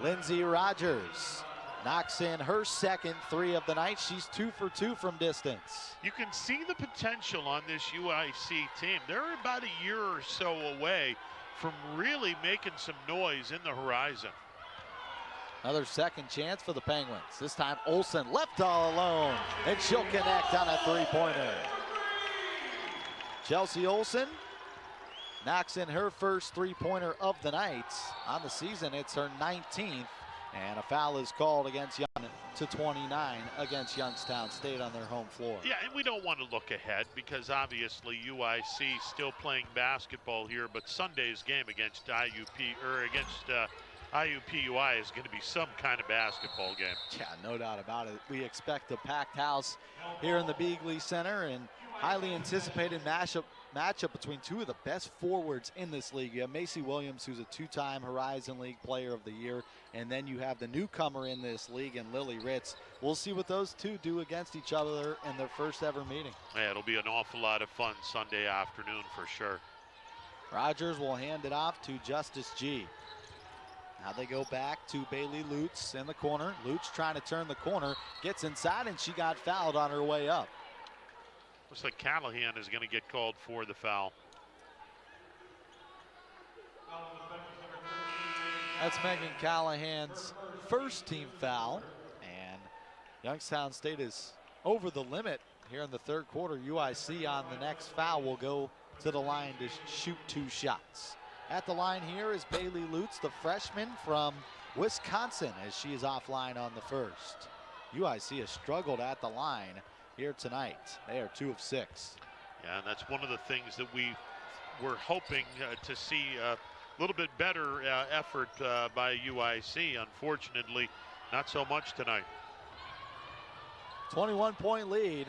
Lindsey Rogers knocks in her second 3 of the night. She's 2 for 2 from distance. You can see the potential on this UIC team. They're about a year or so away from really making some noise in the horizon. Another second chance for the Penguins. This time Olson left all alone, and she'll connect on a 3-pointer. Chelsea Olson knocks in her first 3-pointer of the night. On the season, it's her 19th, and a foul is called against to 29 against Youngstown State on their home floor. Yeah, and we don't want to look ahead because obviously UIC still playing basketball here, but Sunday's game against IUPUI is going to be some kind of basketball game. Yeah, no doubt about it. We expect a packed house here in the Beagley Center, and highly anticipated matchup between 2 of the best forwards in this league. You have Macy Williams, who's a 2-time Horizon League Player of the Year, and then you have the newcomer in this league in Lily Ritz. We'll see what those 2 do against each other in their first ever meeting. Yeah, it'll be an awful lot of fun Sunday afternoon for sure. Rogers will hand it off to Justice G. Now they go back to Bailey Lutz in the corner. Lutz trying to turn the corner, gets inside, and she got fouled on her way up. Looks like Callahan is going to get called for the foul. That's Megan Callahan's first team foul, and Youngstown State is over the limit here in the third quarter. UIC on the next foul will go to the line to shoot 2 shots. At the line here is Bailey Lutz, the freshman from Wisconsin, as she is offline on the first. UIC has struggled at the line here tonight. They are 2 of 6. Yeah, and that's one of the things that we were hoping to see a little bit better effort by UIC. Unfortunately, not so much tonight. 21-point lead.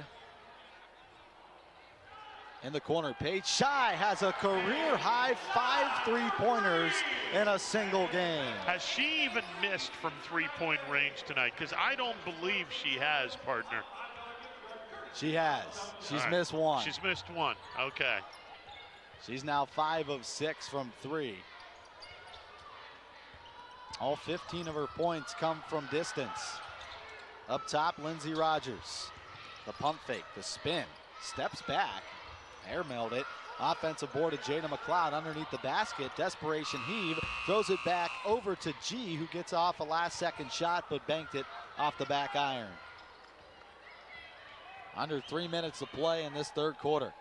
In the corner, Paige Shy has a career-high 5 3-pointers in a single game. Has she even missed from three-point range tonight? Because I don't believe she has, partner. She has. She's missed one. She's missed one. Okay. She's now 5 of 6 from 3. All 15 of her points come from distance. Up top, Lindsey Rogers. The pump fake, the spin, steps back, airmailed it. Offensive board to Jada McLeod underneath the basket. Desperation heave, throws it back over to G, who gets off a last-second shot but banked it off the back iron. Under 3 minutes to play in this third quarter.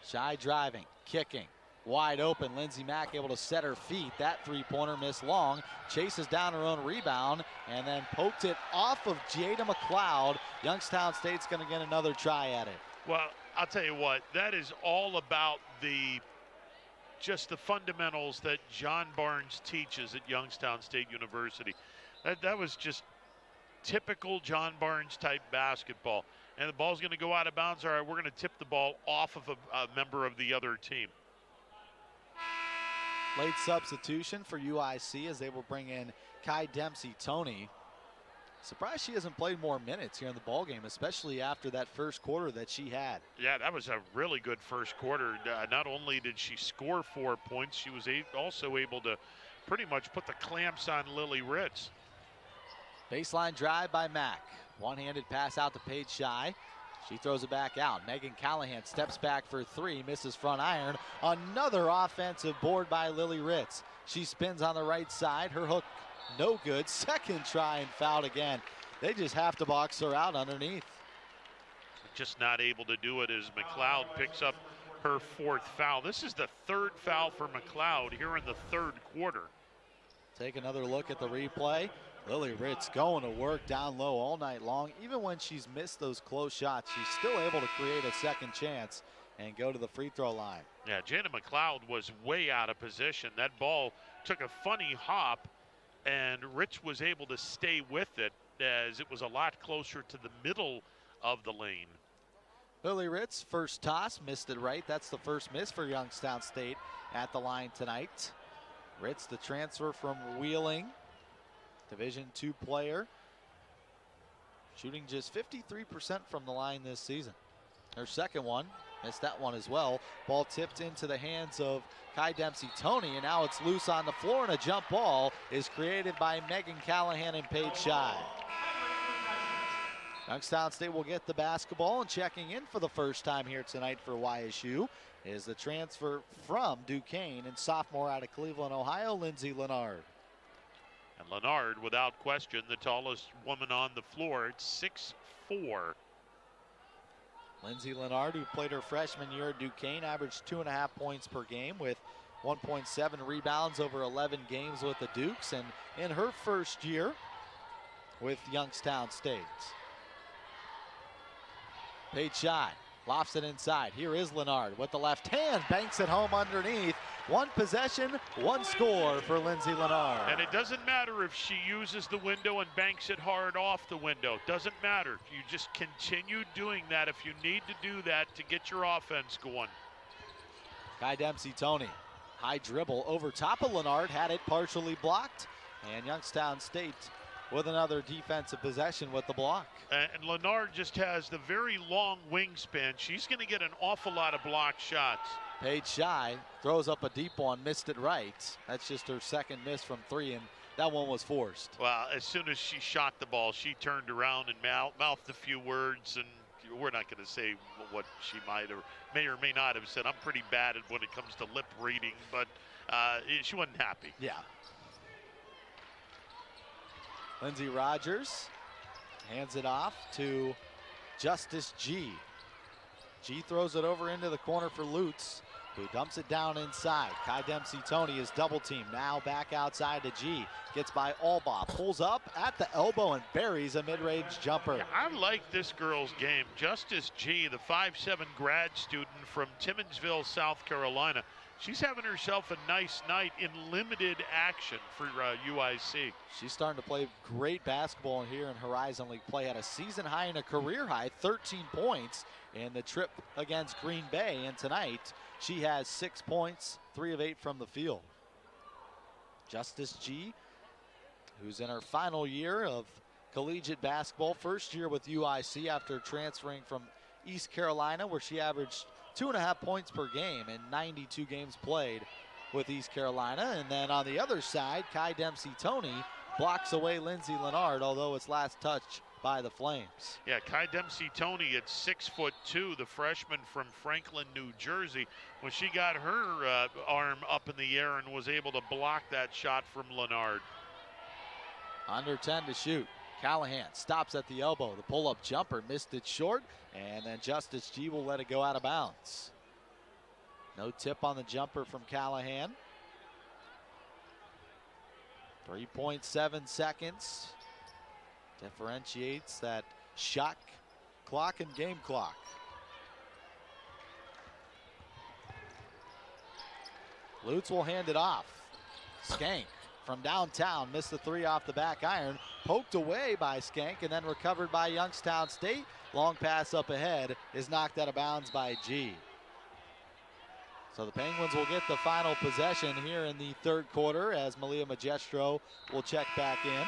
Shy driving, kicking, wide open. Lindsey Mack able to set her feet. That three-pointer missed long. Chases down her own rebound and then poked it off of Jada McLeod. Youngstown State's going to get another try at it. Well, I'll tell you what, that is all about just the fundamentals that John Barnes teaches at Youngstown State University. That was just typical John Barnes type basketball. And the ball's going to go out of bounds. All right, we're going to tip the ball off of a member of the other team. Late substitution for UIC as they will bring in Kai Dempsey-Tony. Surprised she hasn't played more minutes here in the ballgame, especially after that first quarter that she had. Yeah, that was a really good first quarter. Not only did she score 4 points, she was also able to pretty much put the clamps on Lily Ritz. Baseline drive by Mack. One-handed pass out to Paige Shy. She throws it back out. Megan Callahan steps back for 3, misses front iron. Another offensive board by Lily Ritz. She spins on the right side. Her hook no good. Second try and fouled again. They just have to box her out underneath. Just not able to do it as McLeod picks up her 4th foul. This is the 3rd foul for McLeod here in the 3rd quarter. Take another look at the replay. Lily Ritz going to work down low all night long. Even when she's missed those close shots, she's still able to create a second chance and go to the free throw line. Yeah, Jada McLeod was way out of position. That ball took a funny hop, and Ritz was able to stay with it as it was a lot closer to the middle of the lane. Lily Ritz, first toss, missed it right. That's the first miss for Youngstown State at the line tonight. Ritz, the transfer from Wheeling. Division II player, shooting just 53% from the line this season. Her second one, missed that one as well. Ball tipped into the hands of Kai Dempsey-Tony, and now it's loose on the floor, and a jump ball is created by Megan Callahan and Paige Shy. Youngstown State will get the basketball, and checking in for the first time here tonight for YSU is the transfer from Duquesne and sophomore out of Cleveland, Ohio, Lindsay Lennard. And Lennard, without question, the tallest woman on the floor at 6'4". Lindsay Lennard, who played her freshman year at Duquesne, averaged 2.5 points per game with 1.7 rebounds over 11 games with the Dukes, and in her first year with Youngstown State. Paige Shy lofts it inside. Here is Lennard with the left hand, banks it home underneath. One possession, one score for Lindsay Lennard. And it doesn't matter if she uses the window and banks it hard off the window. Doesn't matter. You just continue doing that if you need to do that to get your offense going. Kai Dempsey-Tony, high dribble over top of Lennard, had it partially blocked. And Youngstown State with another defensive possession with the block. And Lennard just has the very long wingspan. She's going to get an awful lot of blocked shots. Paige Shy throws up a deep one, missed it right. That's just her second miss from 3, and that one was forced. Well, as soon as she shot the ball, she turned around and mouthed a few words, and we're not going to say what she may or may not have said. I'm pretty bad at when it comes to lip reading, but she wasn't happy. Yeah. Lindsey Rogers hands it off to Justice G. G throws it over into the corner for Lutz, who dumps it down inside. Kai Dempsey-Tony is double teamed. Now back outside to G. Gets by Albaugh. Pulls up at the elbow and buries a mid-range jumper. Yeah, I like this girl's game. Justice G, the 5'7" grad student from Timmonsville, South Carolina. she's having herself a nice night in limited action for UIC. She's starting to play great basketball here in Horizon League play. Had a season high and a career high, 13 points in the trip against Green Bay. And tonight, she has 6 points, 3 of 8 from the field. Justice G, who's in her final year of collegiate basketball, first year with UIC after transferring from East Carolina, where she averaged 2.5 points per game in 92 games played with East Carolina. And then on the other side, Kai Dempsey-Toney blocks away Lindsay Lennard, although it's last touch by the Flames. Yeah, Kai Dempsey-Toney at 6'2", the freshman from Franklin, New Jersey. When she got her arm up in the air and was able to block that shot from Lennard. Under 10 to shoot. Callahan stops at the elbow. The pull-up jumper missed it short, and then Justice G will let it go out of bounds. No tip on the jumper from Callahan. 3.7 seconds differentiates that shot clock and game clock. Lutz will hand it off. Skank from downtown, missed the 3 off the back iron, poked away by Skank and then recovered by Youngstown State. Long pass up ahead is knocked out of bounds by G. So the Penguins will get the final possession here in the third quarter as Leah Yarbrough will check back in.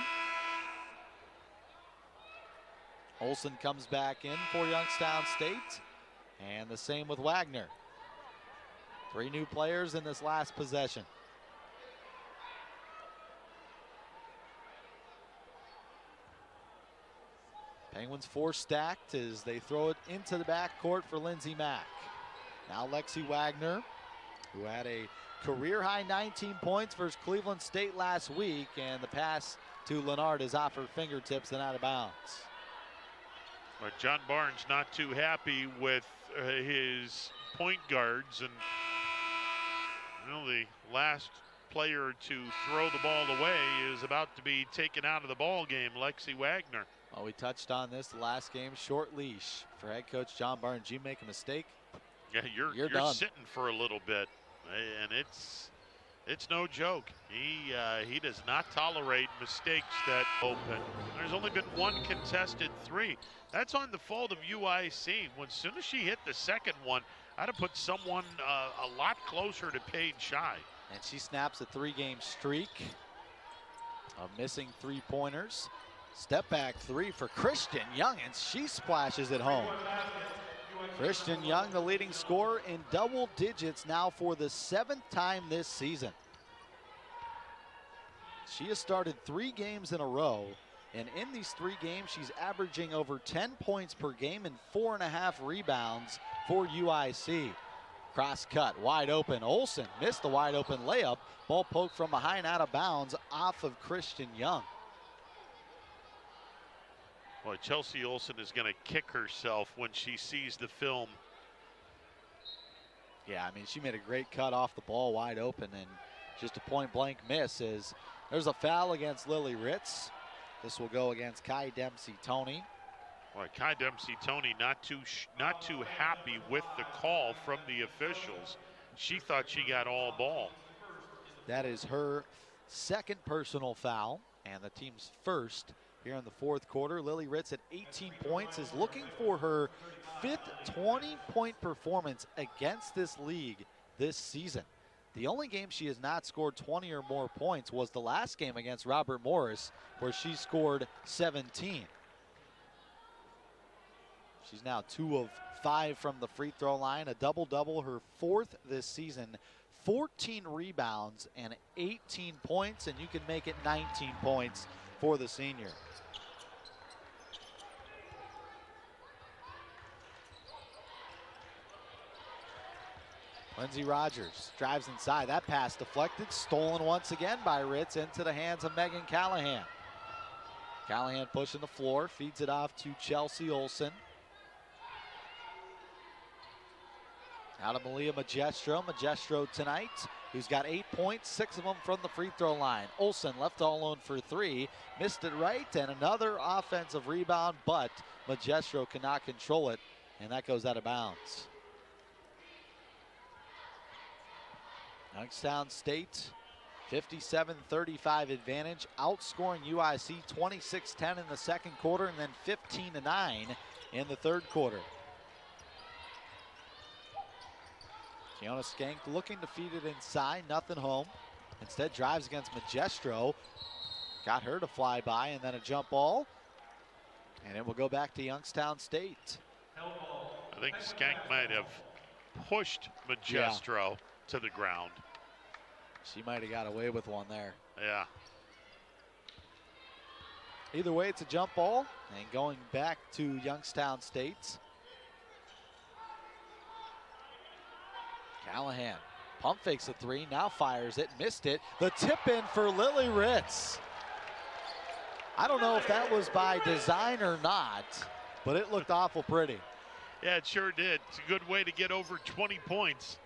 Olson comes back in for Youngstown State, and the same with Wagner. 3 new players in this last possession. Penguins 4 stacked as they throw it into the backcourt for Lindsey Mack. Now Lexi Wagner, who had a career-high 19 points versus Cleveland State last week, and the pass to Lennard is off her fingertips and out of bounds. But John Barnes not too happy with his point guards, and the last player to throw the ball away is about to be taken out of the ball game, Lexi Wagner. Well, we touched on this the last game, short leash for head coach John Barnes. You make a mistake, yeah, you're done. sitting for a little bit, and it's no joke. He does not tolerate mistakes that open. There's only been 1 contested 3. That's on the fault of UIC. As soon as she hit the second one, I'd have put someone a lot closer to Paige Shy. And she snaps a 3-game streak of missing 3-pointers. Step back 3 for Christian Young, and she splashes it home. Christian Young, the leading scorer in double digits now for the 7th time this season. She has started 3 games in a row, and in these 3 games, she's averaging over 10 points per game and 4.5 rebounds for UIC. Cross cut, wide open. Olson missed the wide open layup. Ball poked from behind out of bounds off of Christian Young. Boy, Chelsea Olson is going to kick herself when she sees the film. Yeah, I mean, she made a great cut off the ball wide open, and just a point-blank miss as there's a foul against Lily Ritz. This will go against Kai Dempsey-Toney. Boy, Kai Dempsey-Toney not too happy with the call from the officials. She thought she got all ball. That is her 2nd personal foul and the team's 1st here in the 4th quarter. Lily Ritz at 18 points is looking for her 5th 20-point performance against this league this season. The only game she has not scored 20 or more points was the last game against Robert Morris, where she scored 17. She's now 2 of 5 from the free throw line, a double-double, her 4th this season, 14 rebounds and 18 points, and you can make it 19 points for the senior. Lindsey Rogers drives inside. That pass deflected, stolen once again by Ritz into the hands of Megan Callahan. Callahan pushing the floor, feeds it off to Chelsea Olson. Out of Leah Yarbrough. Yarbrough tonight, who's got 8 points, 6 of them from the free throw line. Olson left all alone for 3, missed it right, and another offensive rebound, but Yarbrough cannot control it, and that goes out of bounds. Youngstown State, 57-35 advantage, outscoring UIC 26-10 in the second quarter and then 15-9 in the third quarter. Kiona Skank looking to feed it inside, nothing home. Instead drives against Magestro. Got her to fly by and then a jump ball. And it will go back to Youngstown State. I think Skank might have pushed Magestro to the ground. She might have got away with one there. Yeah. Either way, it's a jump ball. And going back to Youngstown State. Callahan pump fakes a three, now fires it, missed it. The tip in for Lily Ritz. I don't know if that was by design or not, but it looked awful pretty. Yeah, it sure did. It's a good way to get over 20 points.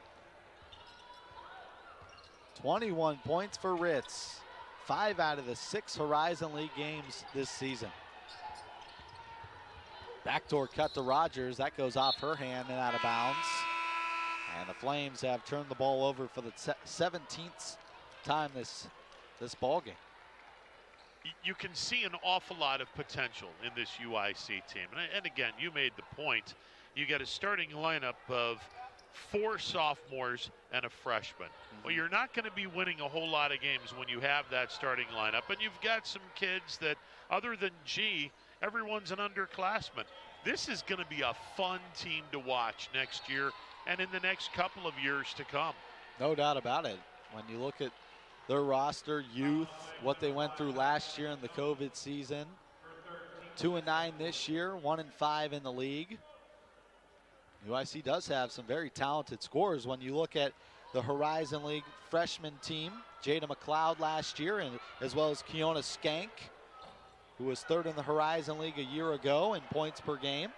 21 points for Ritz. 5 out of the 6 Horizon League games this season. Backdoor cut to Rogers. That goes off her hand and out of bounds. And the Flames have turned the ball over for the 17th time this ball game. You can see an awful lot of potential in this UIC team. And again, you made the point. You get a starting lineup of 4 sophomores and a freshman. Well, you're not going to be winning a whole lot of games when you have that starting lineup. And you've got some kids that, other than G, everyone's an underclassman. This is going to be a fun team to watch next year and in the next couple of years to come. No doubt about it. When you look at their roster, youth, what they went through last year in the COVID season, 2-9 this year, 1-5 in the league. UIC does have some very talented scorers. When you look at the Horizon League freshman team, Jada McLeod last year, and as well as Kiona Skank, who was 3rd in the Horizon League a year ago in points per game.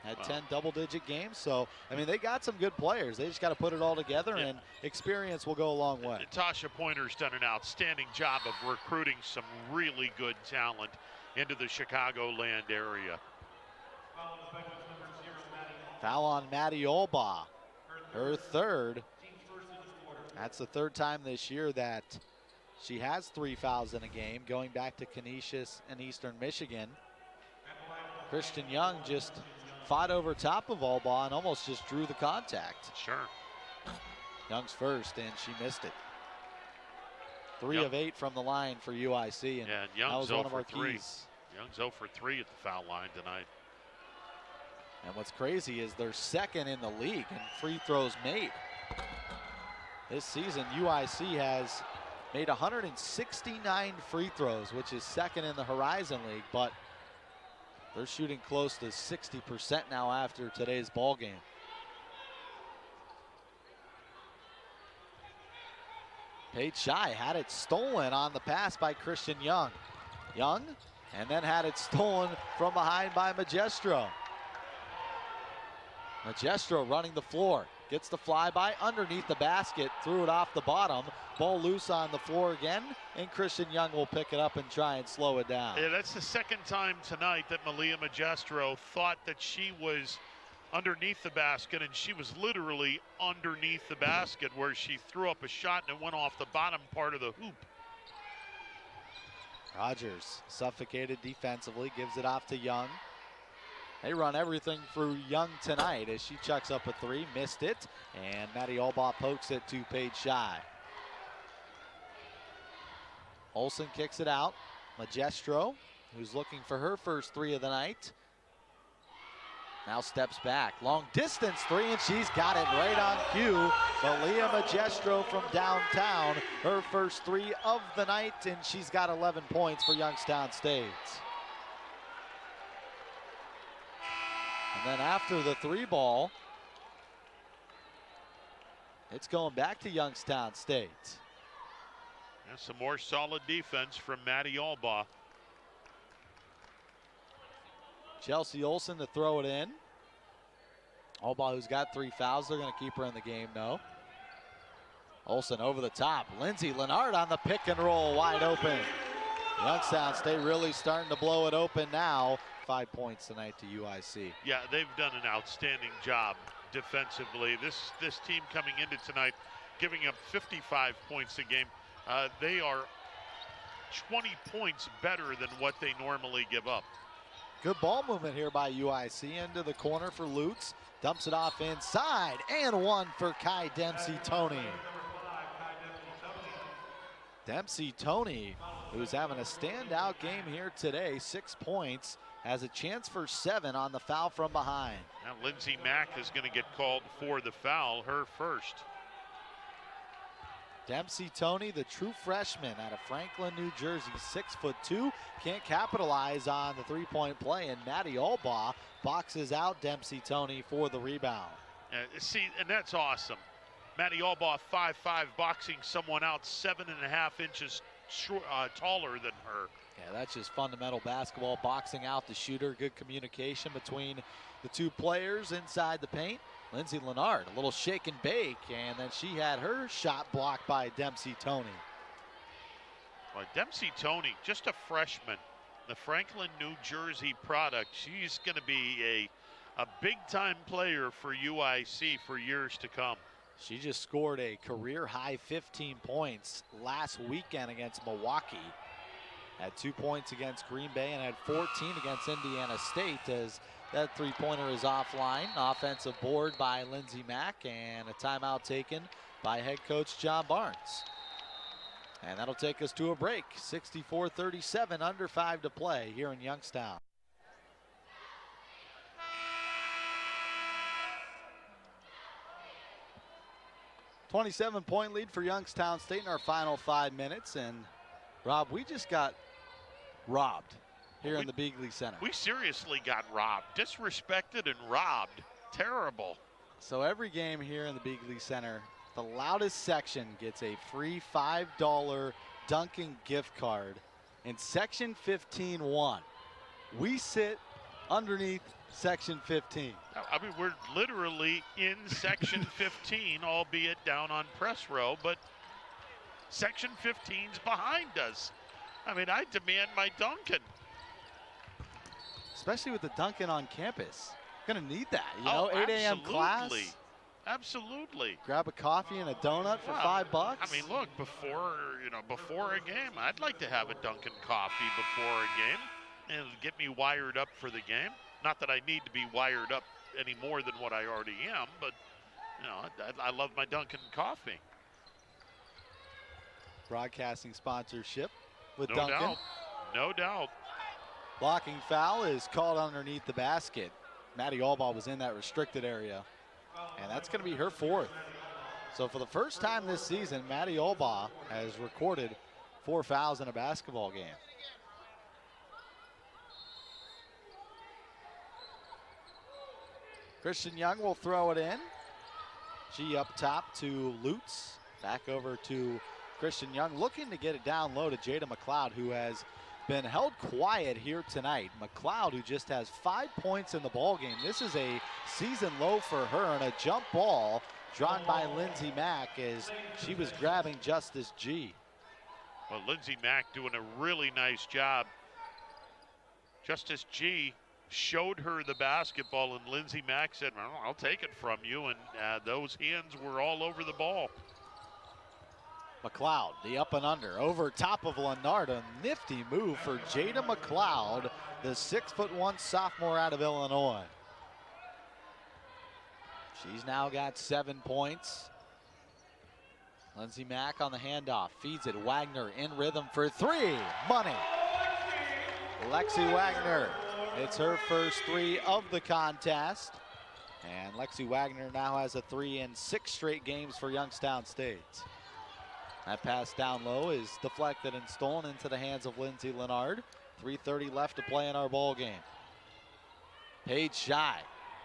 Had 10 double-digit games. So, I mean, they got some good players. They just got to put it all together, and experience will go a long way. Natasha Pointer's done an outstanding job of recruiting some really good talent into the Chicagoland area. Foul on Maddie Olbaugh, her 3rd. That's the 3rd time this year that she has 3 fouls in a game, going back to Canisius and Eastern Michigan. Christian Young just fought over top of Olbaugh and almost just drew the contact. Sure. Young's first, and she missed it. 3 of 8 from the line for UIC, and Young's that was 0 one of our for 3. keys. Young's 0 for 3 at the foul line tonight. And what's crazy is they're 2nd in the league in free throws made. This season, UIC has made 169 free throws, which is 2nd in the Horizon League, but they're shooting close to 60% now after today's ball game. Paige Shy had it stolen on the pass by Christian Young. Young, and then had it stolen from behind by Magestro. Magestro running the floor. Gets the flyby underneath the basket, threw it off the bottom. Ball loose on the floor again, and Christian Young will pick it up and try and slow it down. Yeah, that's the 2nd time tonight that Malia Magestro thought that she was underneath the basket, and she was literally underneath the basket where she threw up a shot and it went off the bottom part of the hoop. Rogers, suffocated defensively, gives it off to Young. They run everything through Young tonight as she chucks up a 3, missed it, and Maddie Olbaugh pokes it to Paige Shy. Olson kicks it out. Magestro, who's looking for her first 3 of the night, now steps back. Long distance 3, and she's got it right on cue. But Leah Magestro from downtown, her first 3 of the night, and she's got 11 points for Youngstown State. And then after the 3 ball, it's going back to Youngstown State. And some more solid defense from Maddie Olbaugh. Chelsea Olson to throw it in. Olbaugh, who's got 3 fouls, they're going to keep her in the game, no. Olson over the top. Lindsay Lennard on the pick and roll, wide open. Youngstown State really starting to blow it open now. 5 points tonight to UIC. Yeah, they've done an outstanding job defensively. This team coming into tonight giving up 55 points a game. They are 20 points better than what they normally give up. Good ball movement here by UIC into the corner for Lutz. Dumps it off inside, and one for Kai Dempsey-Toney. Dempsey-Toney, who's having a standout game here today, 6 points, has a chance for 7 on the foul from behind. Now Lindsey Mack is going to get called for the foul, her first. Dempsey-Toney, the true freshman out of Franklin, New Jersey, 6'2", can't capitalize on the three-point play, and Maddie Albaugh boxes out Dempsey-Toney for the rebound. See, and that's awesome. Maddie Albaugh, 5'5", boxing someone out 7.5 inches taller than her. Yeah, that's just fundamental basketball, boxing out the shooter, good communication between the two players inside the paint. Lindsay Lennard, a little shake and bake, and then she had her shot blocked by Dempsey-Toney. Well, Dempsey-Toney, just a freshman, the Franklin, New Jersey product. She's going to be a big-time player for UIC for years to come. She just scored a career-high 15 points last weekend against Milwaukee. Had 2 points against Green Bay and had 14 against Indiana State, as that three-pointer is offline. Offensive board by Lindsey Mack, and a timeout taken by head coach John Barnes. And that'll take us to a break. 64-37, under 5 to play here in Youngstown. "27-point lead for Youngstown State in our final 5 minutes. And Rob, we just got robbed here in the Beagley Center. We seriously got robbed, disrespected and robbed. Terrible. So every game here in the Beagley Center, the loudest section gets a free $5 Dunkin' gift card. In section 15-1, we sit underneath section 15. I mean, we're literally in section 15, albeit down on press row, but section 15's behind us. I mean, I demand my Dunkin'. Especially with the Dunkin' on campus. Gonna need that, you know, 8 a.m. class. Absolutely. Grab a coffee and a donut for $5. I mean, look, before a game, I'd like to have a Dunkin' coffee before a game and get me wired up for the game. Not that I need to be wired up any more than what I already am, but you know, I love my Dunkin' coffee. Broadcasting sponsorship with No Dunkin'. doubt. No doubt. Blocking foul is called underneath the basket. Maddie Albaugh was in that restricted area, and that's going to be her 4th. So for the first time this season, Maddie Albaugh has recorded 4 fouls in a basketball game. Christian Young will throw it in. She up top to Lutz. Back over to Christian Young, looking to get it down low to Jada McLeod, who has been held quiet here tonight. McLeod, who just has 5 points in the ball game. This is a season low for her, and a jump ball drawn by Lindsey Mack as she was grabbing Justice G. Well, Lindsey Mack doing a really nice job. Justice G showed her the basketball, and Lindsey Mack said, well, I'll take it from you, and those hands were all over the ball. McLeod, the up and under, over top of Lennard. A nifty move for Jada McLeod, the 6'1" sophomore out of Illinois. She's now got 7 points. Lindsey Mack on the handoff, feeds it. Wagner in rhythm for 3. Money. Lexi Wagner, it's her first 3 of the contest. And Lexi Wagner now has a 3 in 6 straight games for Youngstown State. That pass down low is deflected and stolen into the hands of Lindsay Lennard. 3:30 left to play in our ball game. Paige Shy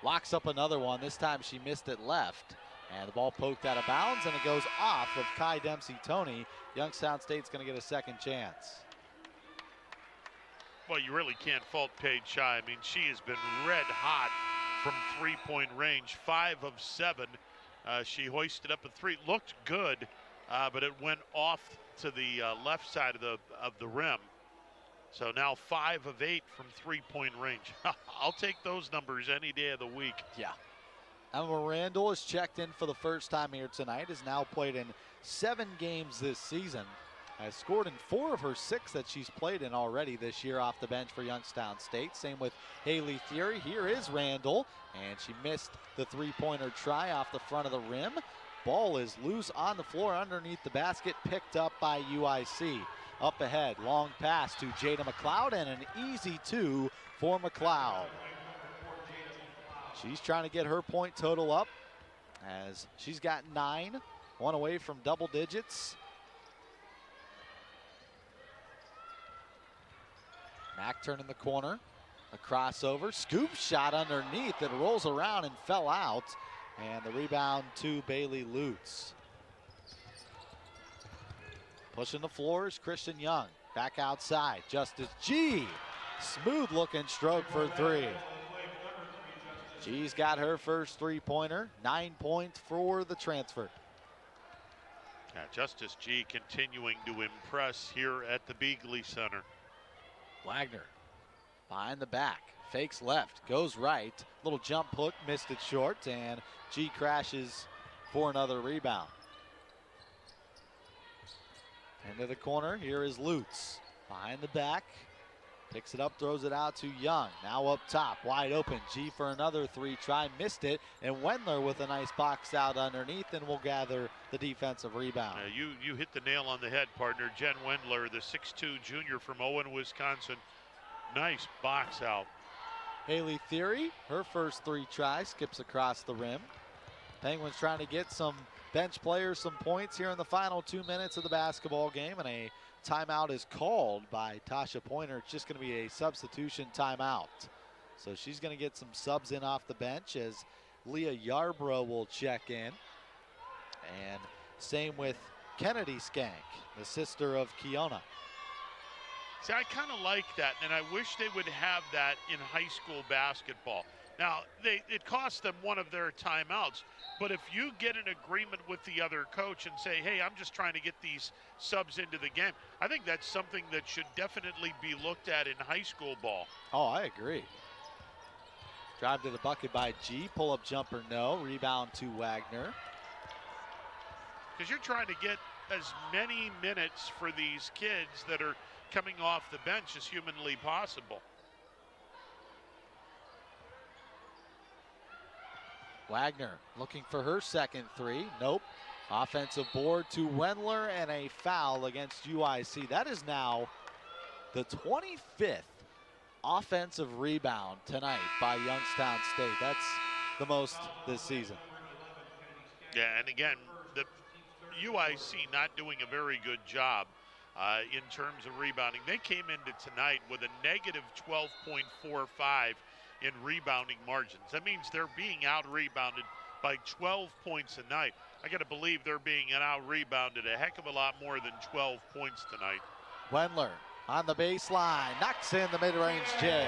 locks up another one. This time she missed it left. And the ball poked out of bounds, and it goes off of Kai Dempsey-Toney. Youngstown State's going to get a second chance. Well, you really can't fault Paige Shy. I mean, she has been red hot from three-point range. 5 of 7. She hoisted up a 3. Looked good. But it went off to the left side of the rim. So now 5 of 8 from three-point range. I'll take those numbers any day of the week. Yeah, Emma Randall is checked in for the first time here tonight, has now played in 7 games this season. Has scored in 4 of her 6 that she's played in already this year off the bench for Youngstown State. Same with Haley Theory. Here is Randall, and she missed the three-pointer try off the front of the rim. Ball is loose on the floor underneath the basket, picked up by UIC. Up ahead, long pass to Jada McLeod, and an easy 2 for McLeod. She's trying to get her point total up as she's got 9, 1 away from double digits. Mack turning the corner, a crossover, scoop shot underneath. It rolls around and fell out. And the rebound to Bailey Lutz. Pushing the floor is Christian Young. Back outside, Justice G. Smooth looking stroke for 3. G's got her first three-pointer, 9 points for the transfer. Yeah, Justice G continuing to impress here at the Beagley Center. Wagner behind the back, fakes left, goes right, little jump hook, missed it short, and G crashes for another rebound. Into the corner, here is Lutz. Behind the back, picks it up, throws it out to Young. Now up top, wide open, G for another 3 try, missed it, and Wendler with a nice box out underneath, and will gather the defensive rebound. You hit the nail on the head, partner. Jen Wendler, the 6'2 junior from Owen, Wisconsin. Nice box out. Haley Theory, her first 3 tries, skips across the rim. Penguins trying to get some bench players some points here in the final 2 minutes of the basketball game, and a timeout is called by Tasha Pointer. It's just going to be a substitution timeout. So she's going to get some subs in off the bench as Leah Yarbrough will check in. And same with Kennedy Skank, the sister of Kiona. See, I kind of like that, and I wish they would have that in high school basketball. Now, it costs them one of their timeouts, but if you get an agreement with the other coach and say, hey, I'm just trying to get these subs into the game, I think that's something that should definitely be looked at in high school ball. Oh, I agree. Drive to the bucket by G, pull-up jumper, no. Rebound to Wagner. Because you're trying to get as many minutes for these kids that are coming off the bench as humanly possible. Wagner looking for her second 3. Nope. Offensive board to Wendler and a foul against UIC. That is now the 25th offensive rebound tonight by Youngstown State. That's the most this season. Yeah, and again, the UIC not doing a very good job in terms of rebounding. They came into tonight with a negative 12.45 in rebounding margins. That means they're being out-rebounded by 12 points a night. I got to believe they're being out-rebounded a heck of a lot more than 12 points tonight. Wendler on the baseline, knocks in the mid-range J.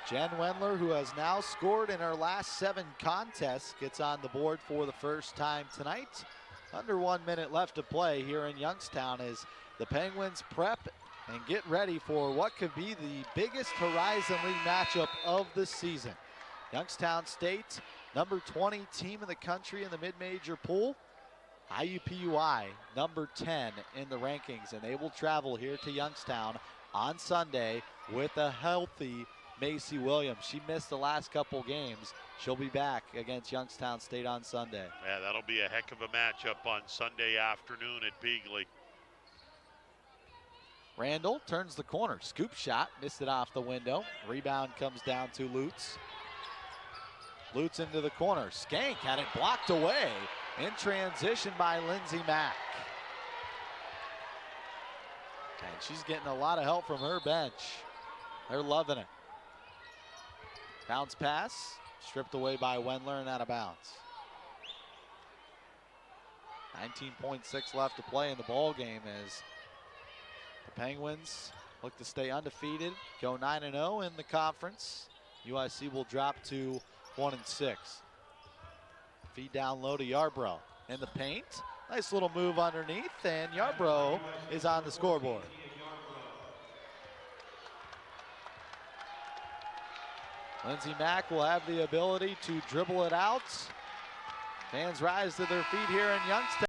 Jen Wendler, who has now scored in her last 7 contests, gets on the board for the first time tonight. Under 1 minute left to play here in Youngstown as the Penguins prep and get ready for what could be the biggest Horizon League matchup of the season. Youngstown State, number 20 team in the country in the mid-major pool. IUPUI, number 10 in the rankings, and they will travel here to Youngstown on Sunday with a healthy Macy Williams. She missed the last couple games. She'll be back against Youngstown State on Sunday. Yeah, that'll be a heck of a matchup on Sunday afternoon at Beagley. Randall turns the corner, scoop shot, missed it off the window. Rebound comes down to Lutz. Lutz into the corner, Skank had it blocked away in transition by Lindsey Mack. And she's getting a lot of help from her bench. They're loving it. Bounce pass, stripped away by Wendler and out of bounds. 19.6 left to play in the ball game as the Penguins look to stay undefeated, go 9-0 in the conference. UIC will drop to 1-6. Feed down low to Yarbrough in the paint. Nice little move underneath, and Yarbrough is on the scoreboard. Lindsey Mack will have the ability to dribble it out. Fans rise to their feet here in Youngstown.